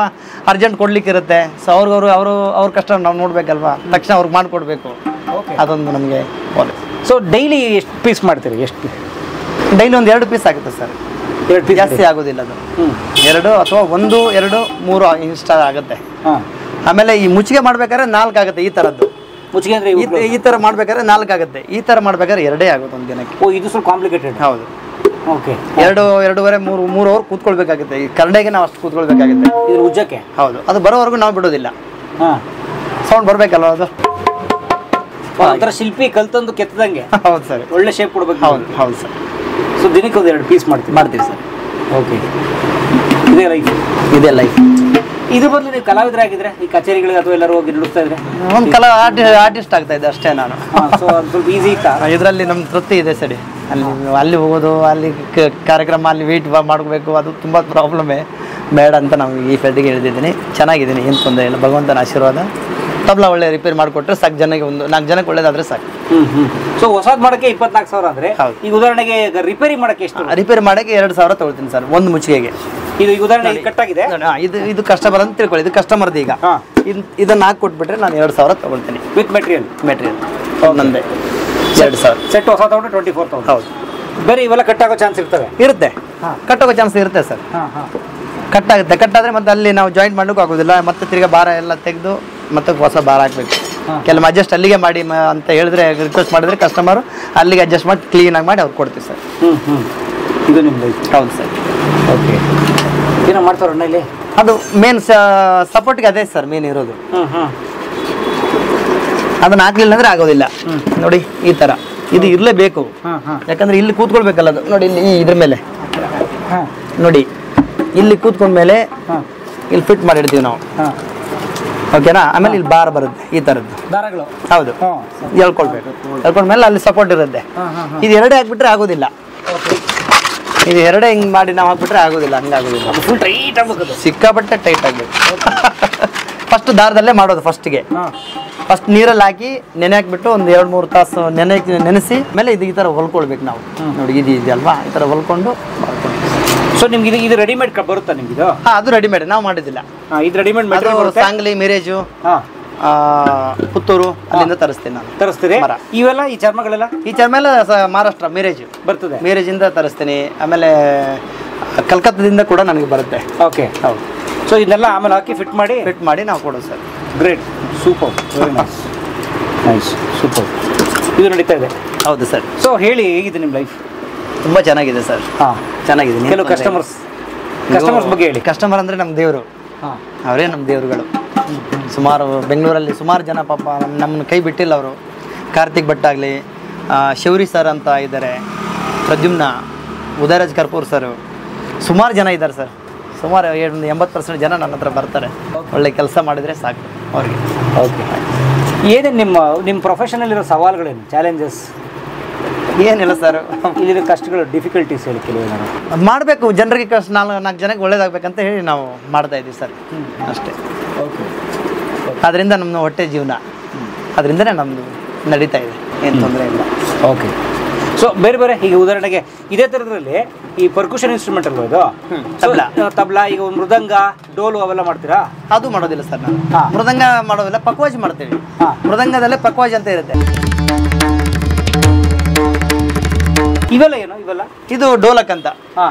ಅರ್ಜೆಂಟ್ ಕೊಡ್ಲಿಕ್ಕೆ ಇರುತ್ತೆ. ಸೊ ಅವ್ರ ಕಷ್ಟ ನಾವು ನೋಡ್ಬೇಕಲ್ವಾ, ತಕ್ಷಣ ಅವ್ರಿಗೆ ಮಾಡಿಕೊಡ್ಬೇಕು. ಅದೊಂದು ನಮಗೆ. ಸೊ ಡೈಲಿ ಎಷ್ಟು ಪೀಸ್ ಮಾಡ್ತೀರಿ? ಎಷ್ಟು? ಡೈಲಿ ಒಂದು 2 ಪೀಸ್ ಆಗುತ್ತೆ ಸರ್. 2 ಪೀಸ್ ಜಾಸ್ತಿ ಆಗೋದಿಲ್ಲ ಅದು. 2 ಅಥವಾ 1 2 3 ಇಷ್ಟ ಆಗುತ್ತೆ. ಆಮೇಲೆ ಈ ಮುಚ್ಚಿಗೆ ಮಾಡ್ಬೇಕಾದ್ರೆ 4 ಆಗುತ್ತೆ. ಈ ಥರದ್ದು ಮುಚ್ಚಿಗೆ ಅಂದ್ರೆ ಈ ಥರ ಮಾಡ್ಬೇಕಾದ್ರೆ 4 ಆಗುತ್ತೆ. ಈ ಥರ ಮಾಡ್ಬೇಕಾದ್ರೆ 2 ಆಗುತ್ತೆ ಒಂದು ದಿನಕ್ಕೆ. ಇದು ಸ್ವಲ್ಪ ಕಾಂಪ್ಲಿಕೇಟೆಡ್. ಹೌದು. ಓಕೆ. 2-2.5 3 ಅವರ್ ಕೂತ್ಕೊಳ್ಬೇಕಾಗುತ್ತೆ. ಈ ಕರ್ಡೆಗೆ ನಾವು ಅಷ್ಟು ಕೂತ್ಕೊಳ್ಬೇಕಾಗುತ್ತೆ ಇದು ಉಜ್ಜಕ್ಕೆ. ಹೌದು. ಅದು ಬರೋವರೆಗೂ ನಾವು ಬಿಡೋದಿಲ್ಲ. ಸೌಂಡ್ ಬರ್ಬೇಕಲ್ವ ಅದು. ಒಂಥರ ಶಿಲ್ಪಿ ಕಲ್ತಂದು ಕೆತ್ತದಂಗೆ. ಹೌದು ಸರ್. ಒಳ್ಳೆ ಶೇಪ್ ಕೊಡ್ಬೇಕು. ಹೌದು ಸರ್. ಸೊ ದಿನಕ್ಕೆ ಒಂದು 2 ಪೀಸ್ ಮಾಡ್ತೀವಿ ಸರ್. ಓಕೆ. ಇದೇ ಲೈಫ್. ಇದ್ರ ಬದಲು ನೀವು ಕಲಾವಿದರಾಗಿದ್ರೆ ಈ ಕಚೇರಿಗಳಿಗೆ ಅಥವಾ ಎಲ್ಲರೂ ಹೋಗಿ ನುಡಿಸ್ತಾ ಇದ್ರೆ? ಒಂದು ಆರ್ಟಿಸ್ಟ್ ಆಗ್ತಾ ಇದ್ದೆ ಅಷ್ಟೇ ನಾನು. ಸೊ ಅದು ಸ್ವಲ್ಪ ಈಸಿ ಇತ್ತಾ? ಇದರಲ್ಲಿ ನಮ್ಮ ತೃಪ್ತಿ ಇದೆ ಸರಿ. ಅಲ್ಲಿ ಹೋಗೋದು, ಅಲ್ಲಿ ಕಾರ್ಯಕ್ರಮ, ಅಲ್ಲಿ ವೇಟ್ ಮಾಡಬೇಕು, ಅದು ತುಂಬ ಪ್ರಾಬ್ಲಮೇ. ಬೇಡ ಅಂತ ನಾವು ಈ ಫೀಲ್ಡಿಗೆ ಇಳಿದಿದ್ದೀನಿ. ಚೆನ್ನಾಗಿದ್ದೀನಿ, ಏನು ತೊಂದರೆ ಇಲ್ಲ. ಭಗವಂತನ ಆಶೀರ್ವಾದ. ತಬಲಾ ಒಳ್ಳೆ ರಿಪೇರಿ ಮಾಡಿಕೊಟ್ರೆ ಸಾಕು, ಜನಕ್ಕೆ 4 ಜನಕ್ಕೆ ಒಳ್ಳೇದಾದ್ರೆ ಸಾಕು. ಸೊ ಹೊಸದು ಮಾಡೋಕ್ಕೆ 24,000 ಅಂದ್ರೆ, ಈಗ ಉದಾಹರಣೆಗೆ ರಿಪೇರಿ ಮಾಡೋಕ್ಕೆ ಎಷ್ಟು? ರಿಪೇರಿ ಮಾಡೋಕ್ಕೆ 2,000 ತಗೊಳ್ತೀನಿ ಸರ್, ಒಂದು ಮುಚ್ಚಿಗೆಗೆ. ಇದು ಉದಾಹರಣೆಗೆ ಕಟ್ಟಾಗಿದೆ, ಇದು ಕಸ್ಟಮರ್ ಅಂತ ತಿಳ್ಕೊಳ್ಳಿ. ಇದು ಕಸ್ಟಮರ್ದು. ಈಗ ಇದನ್ನ ಹಾಕಿ ಕೊಟ್ಬಿಟ್ರೆ ನಾನು 2,000 ತಗೊಳ್ತೀನಿ ವಿತ್ ಮೆಟೀರಿಯಲ್. ನಂದೆ 2,000. ಸೆಟ್ ಹೊಸ ತಗೊಂಡ್ರೆ 24,000. ಹೌದು. ಬೇರೆ ಇವೆಲ್ಲ ಕಟ್ಟಾಗೋ ಚಾನ್ಸ್ ಇರುತ್ತೆ? ಕಟ್ಟೋಗೋ ಚಾನ್ಸ್ ಇರುತ್ತೆ ಸರ್. ಕಟ್ಟಾಗುತ್ತೆ. ಕಟ್ಟಾದ್ರೆ ಮತ್ತೆ ಅಲ್ಲಿ ನಾವು ಜಾಯಿಂಟ್ ಮಾಡ್ಲಿಕ್ಕೆ ಆಗೋದಿಲ್ಲ. ಮತ್ತೆ ತಿರ್ಗಾ ಭಾರ ಎಲ್ಲ ತೆಗೆದು ಮತ್ತೆ ಹೊಸ ಭಾರ ಹಾಕ್ಬೇಕು. ಕೆಲವು ಅಡ್ಜಸ್ಟ್ ಅಲ್ಲಿಗೆ ಮಾಡಿ ಅಂತ ಹೇಳಿದ್ರೆ, ರಿಕ್ವೆಸ್ಟ್ ಮಾಡಿದ್ರೆ ಕಸ್ಟಮರ್ ಅಲ್ಲಿಗೆ ಅಡ್ಜಸ್ಟ್ ಮಾಡಿ ಕ್ಲೀನಾಗಿ ಮಾಡಿ ಅವ್ರು ಕೊಡ್ತೀವಿ ಸರ್. ಇದು ನಿಮ್ದು? ಹೌದು ಸರ್. ಓಕೆ. ಏನೋ ಮಾಡ್ತಾರಣ್ಣ ಇಲ್ಲಿ? ಅದು ಮೇನ್ ಸಪೋರ್ಟ್ಗೆ ಅದೇ ಸರ್ ಮೇನ್ ಇರೋದು. ಅದನ್ನ ಹಾಕ್ಲಿಲ್ಲ ಅಂದ್ರೆ ಆಗೋದಿಲ್ಲ. ನೋಡಿ ಈ ತರ ಇದು ಇರಲೇಬೇಕು. ಯಾಕಂದ್ರೆ ಇಲ್ಲಿ ಕೂತ್ಕೊಳ್ಬೇಕಲ್ಲ ಅದು. ನೋಡಿ ಇಲ್ಲಿ ಇದ್ರ ಮೇಲೆ ನೋಡಿ, ಇಲ್ಲಿ ಕೂತ್ಕೊಂಡ್ಮೇಲೆ ಇಲ್ಲಿ ಫಿಟ್ ಮಾಡಿರ್ತೀವಿ ನಾವು. ಓಕೆನಾ? ಆಮೇಲೆ ಇಲ್ಲಿ ಬಾರ್ ಬರುತ್ತೆ ಈ ತರದ್ದು ದಾರಗಳು. ಹೌದು. ಎಳ್ಕೊಳ್ಬೇಕು. ಎಳ್ಕೊಂಡ್ಮೇಲೆ ಅಲ್ಲಿ ಸಪೋರ್ಟ್ ಇರುತ್ತೆ. ಇದು 2 ಹಾಕ್ಬಿಟ್ರೆ ಆಗೋದಿಲ್ಲ. ಇದು 2 ಹಿಂಗ್ ಮಾಡಿ ನಾವು ಹಾಕ್ಬಿಟ್ರೆ ಆಗೋದಿಲ್ಲ. ಹಂಗಾಗೋದಿಲ್ಲ. ಫುಲ್ ಟೈಟ್ ಆಗ್ಬೇಕು. ಸಿಕ್ಕಾಪಟ್ಟೆ ಟೈಟ್ ಆಗ್ಬೇಕು. ಫಸ್ಟ್ ದಾರದಲ್ಲೇ ಮಾಡೋದು. ಫಸ್ಟ್ ನೀರಲ್ಲಿ ಹಾಕಿ ನೆನೆ ಹಾಕ್ಬಿಟ್ಟು ಒಂದು 2-3 ತಾಸು ನೆನೆಸಿ ಮೇಲೆ ಇದು ಈ ಥರ ಹೊಲ್ಕೊಳ್ಬೇಕು ನಾವು. ನೋಡಿ ಇದು ಇದೆಯಲ್ವಾ, ಈ ಥರ ಹೊಲ್ಕೊಂಡು. ಸೊ ನಿಮ್ಗೆ ಇದು ರೆಡಿಮೇಡ್ ಬರುತ್ತಾ ನಿಮ್ಗೆ? ಅದು ರೆಡಿಮೇಡ್, ನಾವು ಮಾಡಿದ್ದಿಲ್ಲ. ಇದು ರೆಡಿಮೇಡ್ ಸಾಂಗ್ಲಿ, ಮಿರೇಜು, ಪುತ್ತೂರು ಅಲ್ಲಿಂದ ತರಿಸ್ತೀನಿ ನಾನು. ತರಿಸ್ತೀರಿ? ಇವೆಲ್ಲ ಈ ಚರ್ಮಗಳೆಲ್ಲ? ಈ ಚರ್ಮ ಎಲ್ಲ ಮಹಾರಾಷ್ಟ್ರ ಮಿರೇಜು ಬರ್ತದೆ. ಮಿರೇಜಿಂದ ತರಿಸ್ತೀನಿ. ಆಮೇಲೆ ಕಲ್ಕತ್ತಾದಿಂದ ಕೂಡ ನನಗೆ ಬರುತ್ತೆ. ಓಕೆ. ಹೌದು. ಸೊ ಇದನ್ನೆಲ್ಲ ಆಮೇಲೆ ಹಾಕಿ ಫಿಟ್ ಮಾಡಿ ನಾವು ಕೊಡೋದು sir. Great, super, very nice, nice, super. ಇದು ನಡೀತಾ ಇದೆ. ಹೌದು ಸರ್. ಸೊ ಹೇಳಿ, ಹೇಗಿದೆ ನಿಮ್ಮ ಲೈಫ್? ತುಂಬ ಚೆನ್ನಾಗಿದೆ ಸರ್. ಹಾಂ, ಚೆನ್ನಾಗಿದೆ. ಕೆಲವು ಕಸ್ಟಮರ್ಸ್ ಬಗ್ಗೆ ಹೇಳಿ. ಕಸ್ಟಮರ್ ಅಂದರೆ ನಮ್ಮ ದೇವರು, ಅವರೇ ನಮ್ಮ ದೇವರುಗಳು. ಸುಮಾರು ಬೆಂಗಳೂರಲ್ಲಿ ಸುಮಾರು ಜನ ಪಾಪ ನಮ್ಮನ್ನು ಕೈ ಬಿಟ್ಟಿಲ್ಲ. ಅವರು ಕಾರ್ತಿಕ್ ಭಟ್ ಆಗಲಿ, ಶೌರಿ ಸರ್ ಅಂತ ಇದ್ದಾರೆ, ಪ್ರದ್ಯುಮ್ನ, ಉದಯರಾಜ್ ಕರ್ಪೂರ್ ಸರ್, ಸುಮಾರು ಜನ ಇದ್ದಾರೆ ಸರ್. ಸುಮಾರು 80% ಜನ ನನ್ನ ಹತ್ರ ಬರ್ತಾರೆ. ಒಳ್ಳೆ ಕೆಲಸ ಮಾಡಿದರೆ ಸಾಕು ಅವ್ರಿಗೆ. ಓಕೆ, ಏನೇನು ನಿಮ್ಮ ಪ್ರೊಫೆಷನಲ್ಲಿರೋ ಸವಾಲುಗಳೇನು, ಚಾಲೆಂಜಸ್ ಏನಿಲ್ಲ ಸರ್, ಇಲ್ಲಿರೋ ಕಷ್ಟಗಳು, ಡಿಫಿಕಲ್ಟೀಸ್ ಹೇಳಿ ಕೆಲವು. ಮಾಡಬೇಕು, ಜನರಿಗೆ ಕಷ್ಟ, 4 ಜನಕ್ಕೆ ಒಳ್ಳೇದಾಗಬೇಕಂತ ಹೇಳಿ ನಾವು ಮಾಡ್ತಾ ಇದ್ದೀವಿ ಸರ್, ಅಷ್ಟೇ. ಓಕೆ, ಅದರಿಂದ ನಮ್ಮ ಹೊಟ್ಟೆ ಜೀವನ, ಅದರಿಂದನೇ ನಮ್ಮದು ನಡೀತಾ ಇದೆ, ಏನು ತೊಂದರೆ ಇಲ್ಲ. ಓಕೆ. ಸೊ ಬೇರೆ ಬೇರೆ ಈಗ ಉದಾಹರಣೆಗೆ ಇದೇ ಥರದ್ರಲ್ಲಿ ಈ ಪರ್ಕುಷನ್ ಇನ್ಸ್ಟ್ರೂಮೆಂಟ್ ಅಲ್ವಾ ಇದು, ತಬ್ಲಾ, ಈಗ ಒಂದು ಮೃದಂಗ, ಡೋಲು ಅವೆಲ್ಲ ಮಾಡ್ತೀರಾ? ಅದು ಮಾಡೋದಿಲ್ಲ ಸರ್ ನಾನು. ಮೃದಂಗ ಮಾಡೋದಿಲ್ಲ, ಪಕ್ವಾಜ್ ಮಾಡ್ತೀವಿ. ಮೃದಂಗದಲ್ಲೇ ಪಕ್ವಾಜ್ ಅಂತ ಇರುತ್ತೆ. ಇವೆಲ್ಲ ಏನು ಇವೆಲ್ಲ? ಇದು ಡೋಲಕ್ ಅಂತ.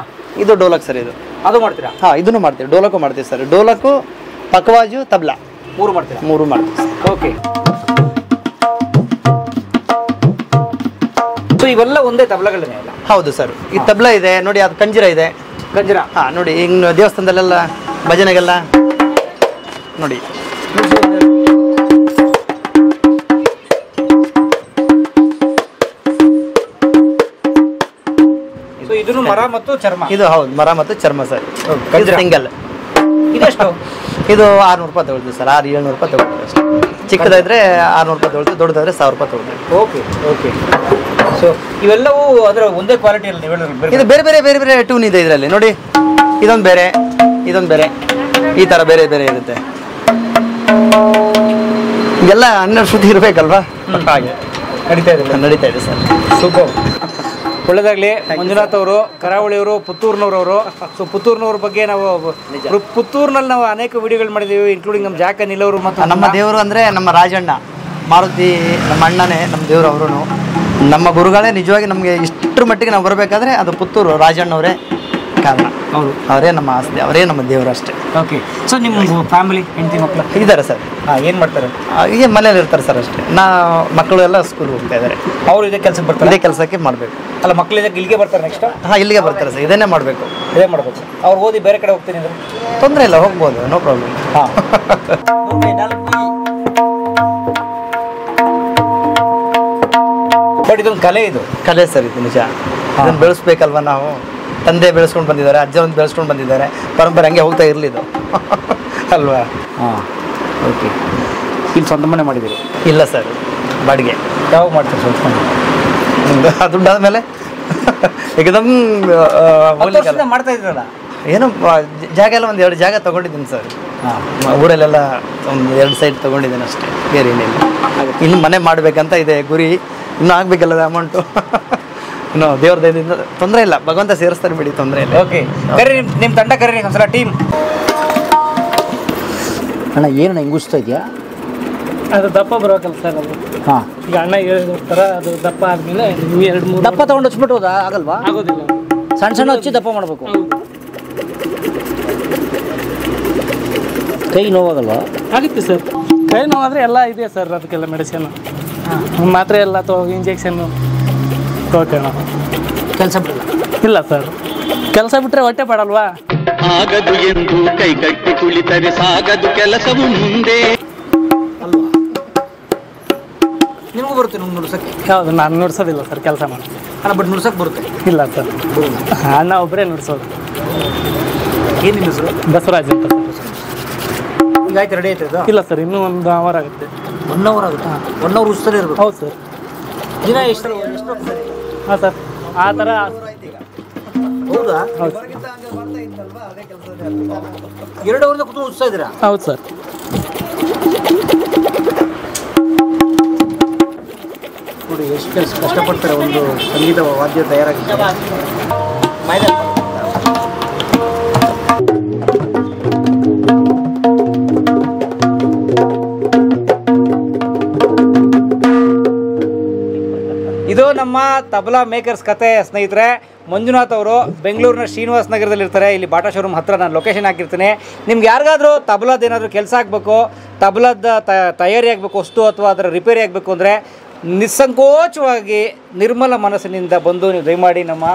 ಇದು ಡೋಲಕ್ ಸರ್. ಇದು ಅದು ಮಾಡ್ತೀರಾ? ಇದನ್ನು ಮಾಡ್ತೀವಿ. ಡೋಲಕು ಮಾಡ್ತೀವಿ ಸರ್. ಡೋಲಕು, ಪಕ್ವಾಜು, ತಬ್ಲಾ 3 ಮಾಡ್ತೀರಾ? 3 ಮಾಡ್ತೀವಿ. ಓಕೆ. ಸೊ ಇವೆಲ್ಲ ಒಂದೇ ತಬ್ಲಾಗಳೇ ಅಲ್ಲ? ಹೌದು ಸರ್. ಈ ತಬ್ಲಾ ಇದೆ ನೋಡಿ, ಅದು ಕಂಜಿರ ಇದೆ. ಕಂಜಿರ ನೋಡಿ, ಈಗ ದೇವಸ್ಥಾನದಲ್ಲೆಲ್ಲ ಭಜನೆಗೆಲ್ಲ ನೋಡಿ. ಇದನ್ನು ಮರ ಮತ್ತು ಚರ್ಮ. ಇದು ಹೌದು, ಮರ ಮತ್ತು ಚರ್ಮ ಸರ್. ಸಿಂಗಲ್. ಇದೆಷ್ಟು? ಇದು 600 ರೂಪಾಯಿ ತಗೊಳ್ತೀವಿ ಸರ್. 600-700 ರೂಪಾಯಿ ತಗೊಳ್ತೀವಿ ಅಷ್ಟೇ. ಚಿಕ್ಕದಾದ್ರೆ 600 ರೂಪಾಯಿ ತಗೊಳ್ತೀವಿ, ದೊಡ್ಡದಾದ್ರೆ 1000 ರೂಪಾಯಿ ತಗೊಳ್ತೀವಿ. Okay okay. ಸೊ ಇವೆಲ್ಲವೂ ಅದರ ಒಂದೇ ಕ್ವಾಲಿಟಿಯಲ್ಲಿ ನೀವು ಹೇಳಿದ್ರೆ? ಇದು ಬೇರೆ ಬೇರೆ ಬೇರೆ ಬೇರೆ ಟ್ಯೂನ್ ಇದೆ ಇದರಲ್ಲಿ ನೋಡಿ. ಇದೊಂದು ಬೇರೆ, ಇದೊಂದು ಬೇರೆ, ಈ ಥರ ಬೇರೆ ಬೇರೆ ಇರುತ್ತೆ. ಎಲ್ಲ 12 ಶ್ರುತಿ ಇರಬೇಕಲ್ವಾ, ಹಾಗೆ ನಡೀತಾ ಇದೆ ಸರ್. ಸೂಪರ್, ಒಳ್ಳೆದಾಗಲಿ. ಮಂಜುನಾಥ್ ಅವರು ಕರಾವಳಿಯವರು, ಪುತ್ತೂರಿನವರು. ಸೊ ಪುತ್ತೂರಿನವ್ರ ಬಗ್ಗೆ ನಾವು ಪುತ್ತೂರಿನಲ್ಲಿ ನಾವು ಅನೇಕ ವಿಡಿಯೋಗಳು ಮಾಡಿದ್ದೀವಿ, ಇನ್ಕ್ಲೂಡಿಂಗ್ ನಮ್ಮ ಜಾಕ ನಿಲ್ಲವರು ಮತ್ತು ನಮ್ಮ ದೇವರು ಅಂದರೆ ನಮ್ಮ ರಾಜಣ್ಣ ಮಾರುತಿ, ನಮ್ಮ ಅಣ್ಣನೇ ನಮ್ಮ ದೇವರು. ಅವರು ನಮ್ಮ ಗುರುಗಳೇ. ನಿಜವಾಗಿ ನಮಗೆ ಇಷ್ಟರ ಮಟ್ಟಿಗೆ ನಾವು ಬರಬೇಕಾದ್ರೆ ಅದು ಪುತ್ತೂರು ರಾಜಣ್ಣವರೇ ಕಾರಣ. ಅವರೇ ನಮ್ಮ ಆಸ್ತಿ, ಅವರೇ ನಮ್ಮ ದೇವರು ಅಷ್ಟೇ. ಓಕೆ. ಸೊ ನಿಮ್ಮ ಫ್ಯಾಮಿಲಿ, ಹೆಂಡತಿ ಮಕ್ಕಳು ಇದ್ದಾರೆ ಸರ್? ಏನು ಮಾಡ್ತಾರೆ? ಈಗ ಮನೇಲಿ ಇರ್ತಾರೆ ಸರ್ ಅಷ್ಟೇ. ಮಕ್ಕಳು ಎಲ್ಲ ಸ್ಕೂಲ್ಗೆ ಹೋಗ್ತಾ ಇದ್ದಾರೆ. ಅವರು ಇದೇ ಕೆಲಸಕ್ಕೆ ಬರ್ತಾರೆ? ಇದೇ ಕೆಲಸಕ್ಕೆ ಮಾಡಬೇಕು. ಅಲ್ಲ, ಮಕ್ಕಳು ಇಲ್ಲಿಗೆ ಬರ್ತಾರೆ ನೆಕ್ಸ್ಟ್? ಇಲ್ಲಿಗೆ ಬರ್ತಾರೆ ಸರ್. ಇದನ್ನೇ ಮಾಡಬೇಕು. ಇದೇ ಮಾಡಬೇಕು. ಅವ್ರು ಓದಿ ಬೇರೆ ಕಡೆ ಹೋಗ್ತೀನಿ ಅಂದರೆ ತೊಂದರೆ ಇಲ್ಲ, ಹೋಗ್ಬೋದು, ನೋ ಪ್ರಾಬ್ಲಮ್. ಬಟ್ ಇದೊಂದು ಕಲೆ, ಇದು ಕಲೆ ಸರ್. ಇದು ನಿಜ. ಇದನ್ನು ಬೆಳೆಸ್ಬೇಕಲ್ವ ನಾವು. ತಂದೆ ಬೆಳೆಸ್ಕೊಂಡು ಬಂದಿದ್ದಾರೆ, ಅಜ್ಜ ಒಂದು ಬೆಳೆಸ್ಕೊಂಡು ಬಂದಿದ್ದಾರೆ. ಪರಂಪರೆ ಹಂಗೆ ಹೋಗ್ತಾ ಇರಲಿದ್ದು ಅಲ್ವಾ? ಓಕೆ. ಇಲ್ಲಿ ಸ್ವಂತ ಮನೆ ಮಾಡಿದ್ದೀರಿ? ಇಲ್ಲ ಸರ್, ಬಾಡಿಗೆ. ಯಾವಾಗ ಮಾಡ್ತೀರಿ ಸ್ವಂತ? ದುಡ್ಡಾದ್ಮೇಲೆ ಏಕದಮ್ ಮಾಡ್ತಾ ಇದ್ರಲ್ಲ ಏನೋ ಜಾಗ ಎಲ್ಲ 1-2 ಜಾಗ ತೊಗೊಂಡಿದ್ದೀನಿ ಸರ್. ಊರಲ್ಲೆಲ್ಲ ಒಂದು 2 ಸೈಡ್ ತೊಗೊಂಡಿದ್ದೀನಿ ಅಷ್ಟೇ, ಬೇರೆ ಏನಿಲ್ಲ. ಇನ್ನು ಮನೆ ಮಾಡಬೇಕಂತ ಇದೆ ಗುರಿ. ಇನ್ನೂ ಆಗಬೇಕಲ್ಲ ಅಮೌಂಟು. ಇನ್ನು ದೇವ್ರ ದಯದಿಂದ ತೊಂದರೆ ಇಲ್ಲ, ಭಗವಂತ ಸೇರಿಸ್ತಾರೆ ಬಿಡಿ, ತೊಂದರೆ ಇಲ್ಲ. ಓಕೆ, ಕರೀರಿ ನಿಮ್ಮ ತಂಡ, ಕರೀರಿ ಒಂದ್ಸಲ ಟೀಮ್. ಅಣ್ಣ ಏನಣ್ಣ ಹಿಂಗುಸ್ತಾ ಇದೆಯಾ? ಅದು ದಪ್ಪ ಬರೋಕಲ್ಲ ಸರ್. ಅದು ಈಗ ಅಣ್ಣ ಹೇಳಿರ್ತಾರ, ಅದು ದಪ್ಪ ಆದ್ಮೇಲೆ 2-3 ದಪ್ಪ ತಗೊಂಡು ಹಚ್ಬಿಟ್ಟು ಹೋದಾ ಆಗಲ್ವಾ? ಆಗೋದಿಲ್ಲ. ಸಣ್ಣ ಸಣ್ಣ ಹಚ್ಚಿ ದಪ್ಪ ಮಾಡಬೇಕು. ಕೈ ನೋವಾಗಲ್ವಾ? ಆಗುತ್ತೆ ಸರ್. ಕೈ ನೋವಾದರೆ ಎಲ್ಲ ಇದೆ ಸರ್, ಅದಕ್ಕೆಲ್ಲ ಮೆಡಿಸಿನ್, ಮಾತ್ರೆ ಎಲ್ಲ ಇಂಜೆಕ್ಷನ್ ತಗೋತೇವೆ ನಾವು. ಕೆಲಸ ಬಿಡಲ್ಲ? ಇಲ್ಲ ಸರ್, ಕೆಲಸ ಬಿಟ್ಟರೆ ಹೊಟ್ಟೆ ಪಡಲ್ವಾ? ಆಗದು ಎಂದು ಕೈ ಕಟ್ಟಿ ಕುಳಿತರೆ ಸಾಗದು ಕೆಲಸವು ಮುಂದೆ. ನಿಮಗೂ ಬರುತ್ತೆ ನಿಮ್ಗೆ ನುಡ್ಸಕ್ಕೆ? ಹೌದು, ನಾನು ನುಡ್ಸೋದಿಲ್ಲ ಸರ್, ಕೆಲಸ ಮಾಡ್ತೀನಿ. ಅಲ್ಲ, ಬಟ್ ನುಡ್ಸಕ್ಕೆ ಬರುತ್ತೆ? ಇಲ್ಲ ಸರ್, ಅಣ್ಣ ಒಬ್ಬರೇ ನುಡ್ಸೋದು. ಏನು ನಿಮ್ಮ ಹೆಸರು? ಬಸವರಾಜ್ ಅಂತ ಸರ್. ಈಗ ಆಯ್ತು, ರೆಡಿ ಆಯ್ತು? ಇಲ್ಲ ಸರ್, ಇನ್ನೂ 1 ಅವರ್ ಆಗುತ್ತೆ. 1 ಅವರ್ ಆಗುತ್ತೆ? 1 ಅವರ್ ಉಸ್ತಲೇ ಇರಬೇಕು? ಹೌದು ಸರ್. ದಿನ ಎಷ್ಟು? ಹಾಂ ಸರ್, ಆ ಥರ. ಹೌದಾ? ಹೌದು 2 ಅವರಿಂದ ಕೂತ್ಕೊಂಡು ಉತ್ಸ್ತಾ ಇದ್ದೀರಾ? ಹೌದು ಸರ್. ನೋಡಿ ಎಷ್ಟು ಕಷ್ಟಪಡ್ತಾರೆ ಒಂದು ಸಂಗೀತ ವಾದ್ಯ ತಯಾರಾಗಿದ್ದಾರೆ. ಇದು ನಮ್ಮ ತಬಲಾ ಮೇಕರ್ಸ್ ಕತೆ ಸ್ನೇಹಿತರೆ. ಮಂಜುನಾಥ್ ಅವರು ಬೆಂಗಳೂರಿನ ಶ್ರೀನಿವಾಸ ನಗರದಲ್ಲಿ ಇರ್ತಾರೆ. ಇಲ್ಲಿ ಬಾಟಾ ಶೋರೂಮ್ ಹತ್ರ ನಾನು ಲೊಕೇಶನ್ ಹಾಕಿರ್ತೀನಿ. ನಿಮ್ಗೆ ಯಾರಿಗಾದರೂ ತಬಲಾದ ಏನಾದರೂ ಕೆಲಸ ಆಗಬೇಕು, ತಬಲಾದ ತಯಾರಿ ಆಗಬೇಕು ವಸ್ತು, ಅಥವಾ ಅದರ ರಿಪೇರಿ ಆಗಬೇಕು ಅಂದರೆ ನಿಸ್ಸಂಕೋಚವಾಗಿ ನಿರ್ಮಲ ಮನಸ್ಸಿನಿಂದ ಬಂದು ನೀವು ದಯಮಾಡಿ ನಮ್ಮ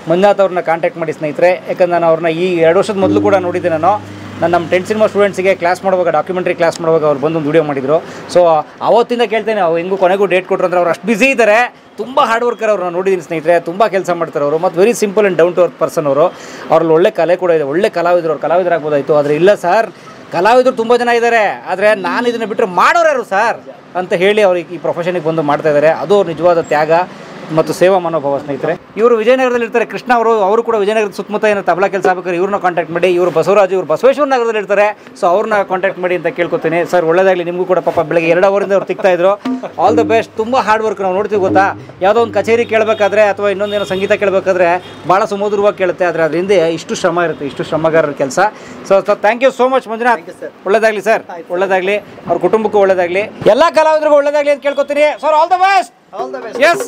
ಮಂಜುನಾಥ್ ಅವ್ರನ್ನ ಕಾಂಟ್ಯಾಕ್ಟ್ ಮಾಡಿ ಸ್ನೇಹಿತರೆ. ಯಾಕಂದ್ರೆ ನಾನು ಅವ್ರನ್ನ ಈ 2 ವರ್ಷದ ಮೊದಲು ಕೂಡ ನೋಡಿದ್ದೆ ನಾನು. ನಾನು ನಮ್ಮ 10th ಸಿನಿಮಾ ಸ್ಟೂಡೆಂಟ್ಸಿಗೆ ಕ್ಲಾಸ್ ಮಾಡುವಾಗ ಡಾಕ್ಯುಮೆಂಟ್ರಿ ಕ್ಲಾಸ್ ಮಾಡುವಾಗ ಅವ್ರು ಬಂದು ಒಂದು ವಿಡಿಯೋ ಮಾಡಿದ್ರು. ಸೊ ಅವತ್ತಿಂದ ಕೇಳ್ತೇನೆ, ಅವ್ರು ಹೆಂಗೂ ಕೊನೆಗೂ ಡೇಟ್ ಕೊಟ್ಟರು ಅಂದ್ರೆ ಅವ್ರು ಅಷ್ಟು ಬ್ಯುಸಿ ಇದ್ದಾರೆ. ತುಂಬ ಹಾರ್ಡ್ ವರ್ಕರ್ ಅವ್ರು, ನಾನು ನೋಡಿದ್ದೀನಿ ಸ್ನೇಹಿತರೆ, ತುಂಬ ಕೆಲಸ ಮಾಡ್ತಾರೆ ಅವರು. ಮತ್ತು very simple and down to earth person ಅವರು. ಅವ್ರಲ್ಲಿ ಒಳ್ಳೆ ಕಲೆ ಕೂಡ ಇದೆ, ಒಳ್ಳೆ ಕಲಾವಿದರು. ಅವ್ರು ಕಲಾವಿದರಾಗ್ಬೋದಾಯಿತು, ಆದರೆ ಇಲ್ಲ ಸರ್, ಕಲಾವಿದರು ತುಂಬ ಜನ ಇದ್ದಾರೆ, ಆದರೆ ನಾನು ಇದನ್ನು ಬಿಟ್ಟರೆ ಮಾಡೋರು ಯಾರು ಸರ್ ಅಂತ ಹೇಳಿ ಅವ್ರಿಗೆ ಈ ಪ್ರೊಫೆಷನಿಗೆ ಬಂದು ಮಾಡ್ತಾ ಇದ್ದಾರೆ. ಅದು ನಿಜವಾದ ತ್ಯಾಗ ಮತ್ತು ಸೇವಾ ಮನೋಭಾವ ಸ್ನೇಹಿತರೆ. ಇವರು ವಿಜಯನಗರದಲ್ಲಿ ಇರ್ತಾರೆ. ಕೃಷ್ಣ ಅವರು ಕೂಡ ವಿಜಯನಗರದ ಸುತ್ತಮುತ್ತ ಏನೋ ತಬಲಾ ಕೆಲಸ ಆಗ್ಬೇಕಾದ್ರೆ ಇವ್ರನ್ನ ಕಾಂಟ್ಯಾಕ್ಟ್ ಮಾಡಿ. ಇವರು ಬಸವರಾಜು, ಇವರು ಬಸವೇಶ್ವರ ನಗರದಲ್ಲಿ ಇರ್ತಾರೆ. ಸೊ ಅವ್ರನ್ನ ಕಾಂಟ್ಯಾಕ್ಟ್ ಮಾಡಿ ಅಂತ ಕೇಳ್ಕೊತೀನಿ. ಸರ್ ಒಳ್ಳೆದಾಗಲಿ ನಿಮಗೂ ಕೂಡ. ಪಾಪ ಬೆಳಗ್ಗೆ 2 ಅವರಿಂದ ಅವ್ರು ತಿಕ್ತಾ ಇದ್ರು. All the best. ತುಂಬ ಹಾರ್ಡ್ ವರ್ಕ್. ನಾವು ನೋಡ್ತೀವಿ ಗೊತ್ತಾ, ಯಾವುದೋ ಒಂದು ಕಚೇರಿ ಕೇಳಬೇಕಾದ್ರೆ ಅಥವಾ ಇನ್ನೊಂದೇನೋ ಸಂಗೀತ ಕೇಳಬೇಕಾದ್ರೆ ಭಾಳ ಸುಮಧುರವಾಗಿ ಕೇಳುತ್ತೆ, ಆದರೆ ಅದ್ರ ಹಿಂದೆ ಇಷ್ಟು ಶ್ರಮ ಇರುತ್ತೆ, ಇಷ್ಟು ಶ್ರಮಗಾರರ ಕೆಲಸ. So thank you so much Manjunath. ಒಳ್ಳೆದಾಗಲಿ ಸರ್, ಒಳ್ಳೆದಾಗಲಿ. ಅವ್ರ ಕುಟುಂಬಕ್ಕೂ ಒಳ್ಳೆದಾಗಲಿ, ಎಲ್ಲ ಕಲಾವಿದರಿಗೂ ಒಳ್ಳೆದಾಗಲಿ ಅಂತ ಕೇಳ್ಕೊತೀನಿ. Sir all the best. Yes.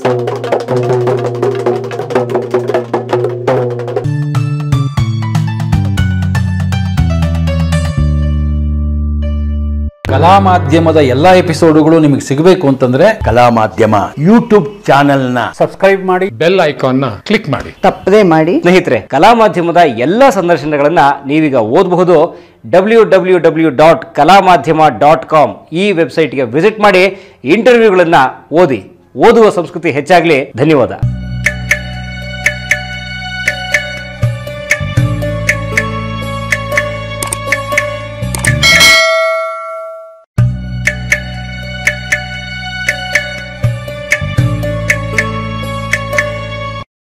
ಕಲಾ ಮಾಧ್ಯಮದ ಎಲ್ಲಾ ಎಪಿಸೋಡುಗಳು ನಿಮಗೆ ಸಿಗಬೇಕು ಅಂತಂದ್ರೆ ಕಲಾ ಮಾಧ್ಯಮ ಯೂಟ್ಯೂಬ್ ಚಾನೆಲ್ನ ಸಬ್ಸ್ಕ್ರೈಬ್ ಮಾಡಿ, ಬೆಲ್ ಐಕಾನ್ ನ ಕ್ಲಿಕ್ ಮಾಡಿ, ತಪ್ಪದೇ ಮಾಡಿ. ಸ್ನೇಹಿತರೆ, ಕಲಾ ಮಾಧ್ಯಮದ ಎಲ್ಲ ಸಂದರ್ಶನಗಳನ್ನ ನೀವೀಗ ಓದಬಹುದು. www.kalamadhyama.com ಈ ವೆಬ್ಸೈಟ್ಗೆ ವಿಸಿಟ್ ಮಾಡಿ ಇಂಟರ್ವ್ಯೂಗಳನ್ನ ಓದಿ. ಓದುವ ಸಂಸ್ಕೃತಿ ಹೆಚ್ಚಾಗಲಿ. ಧನ್ಯವಾದ.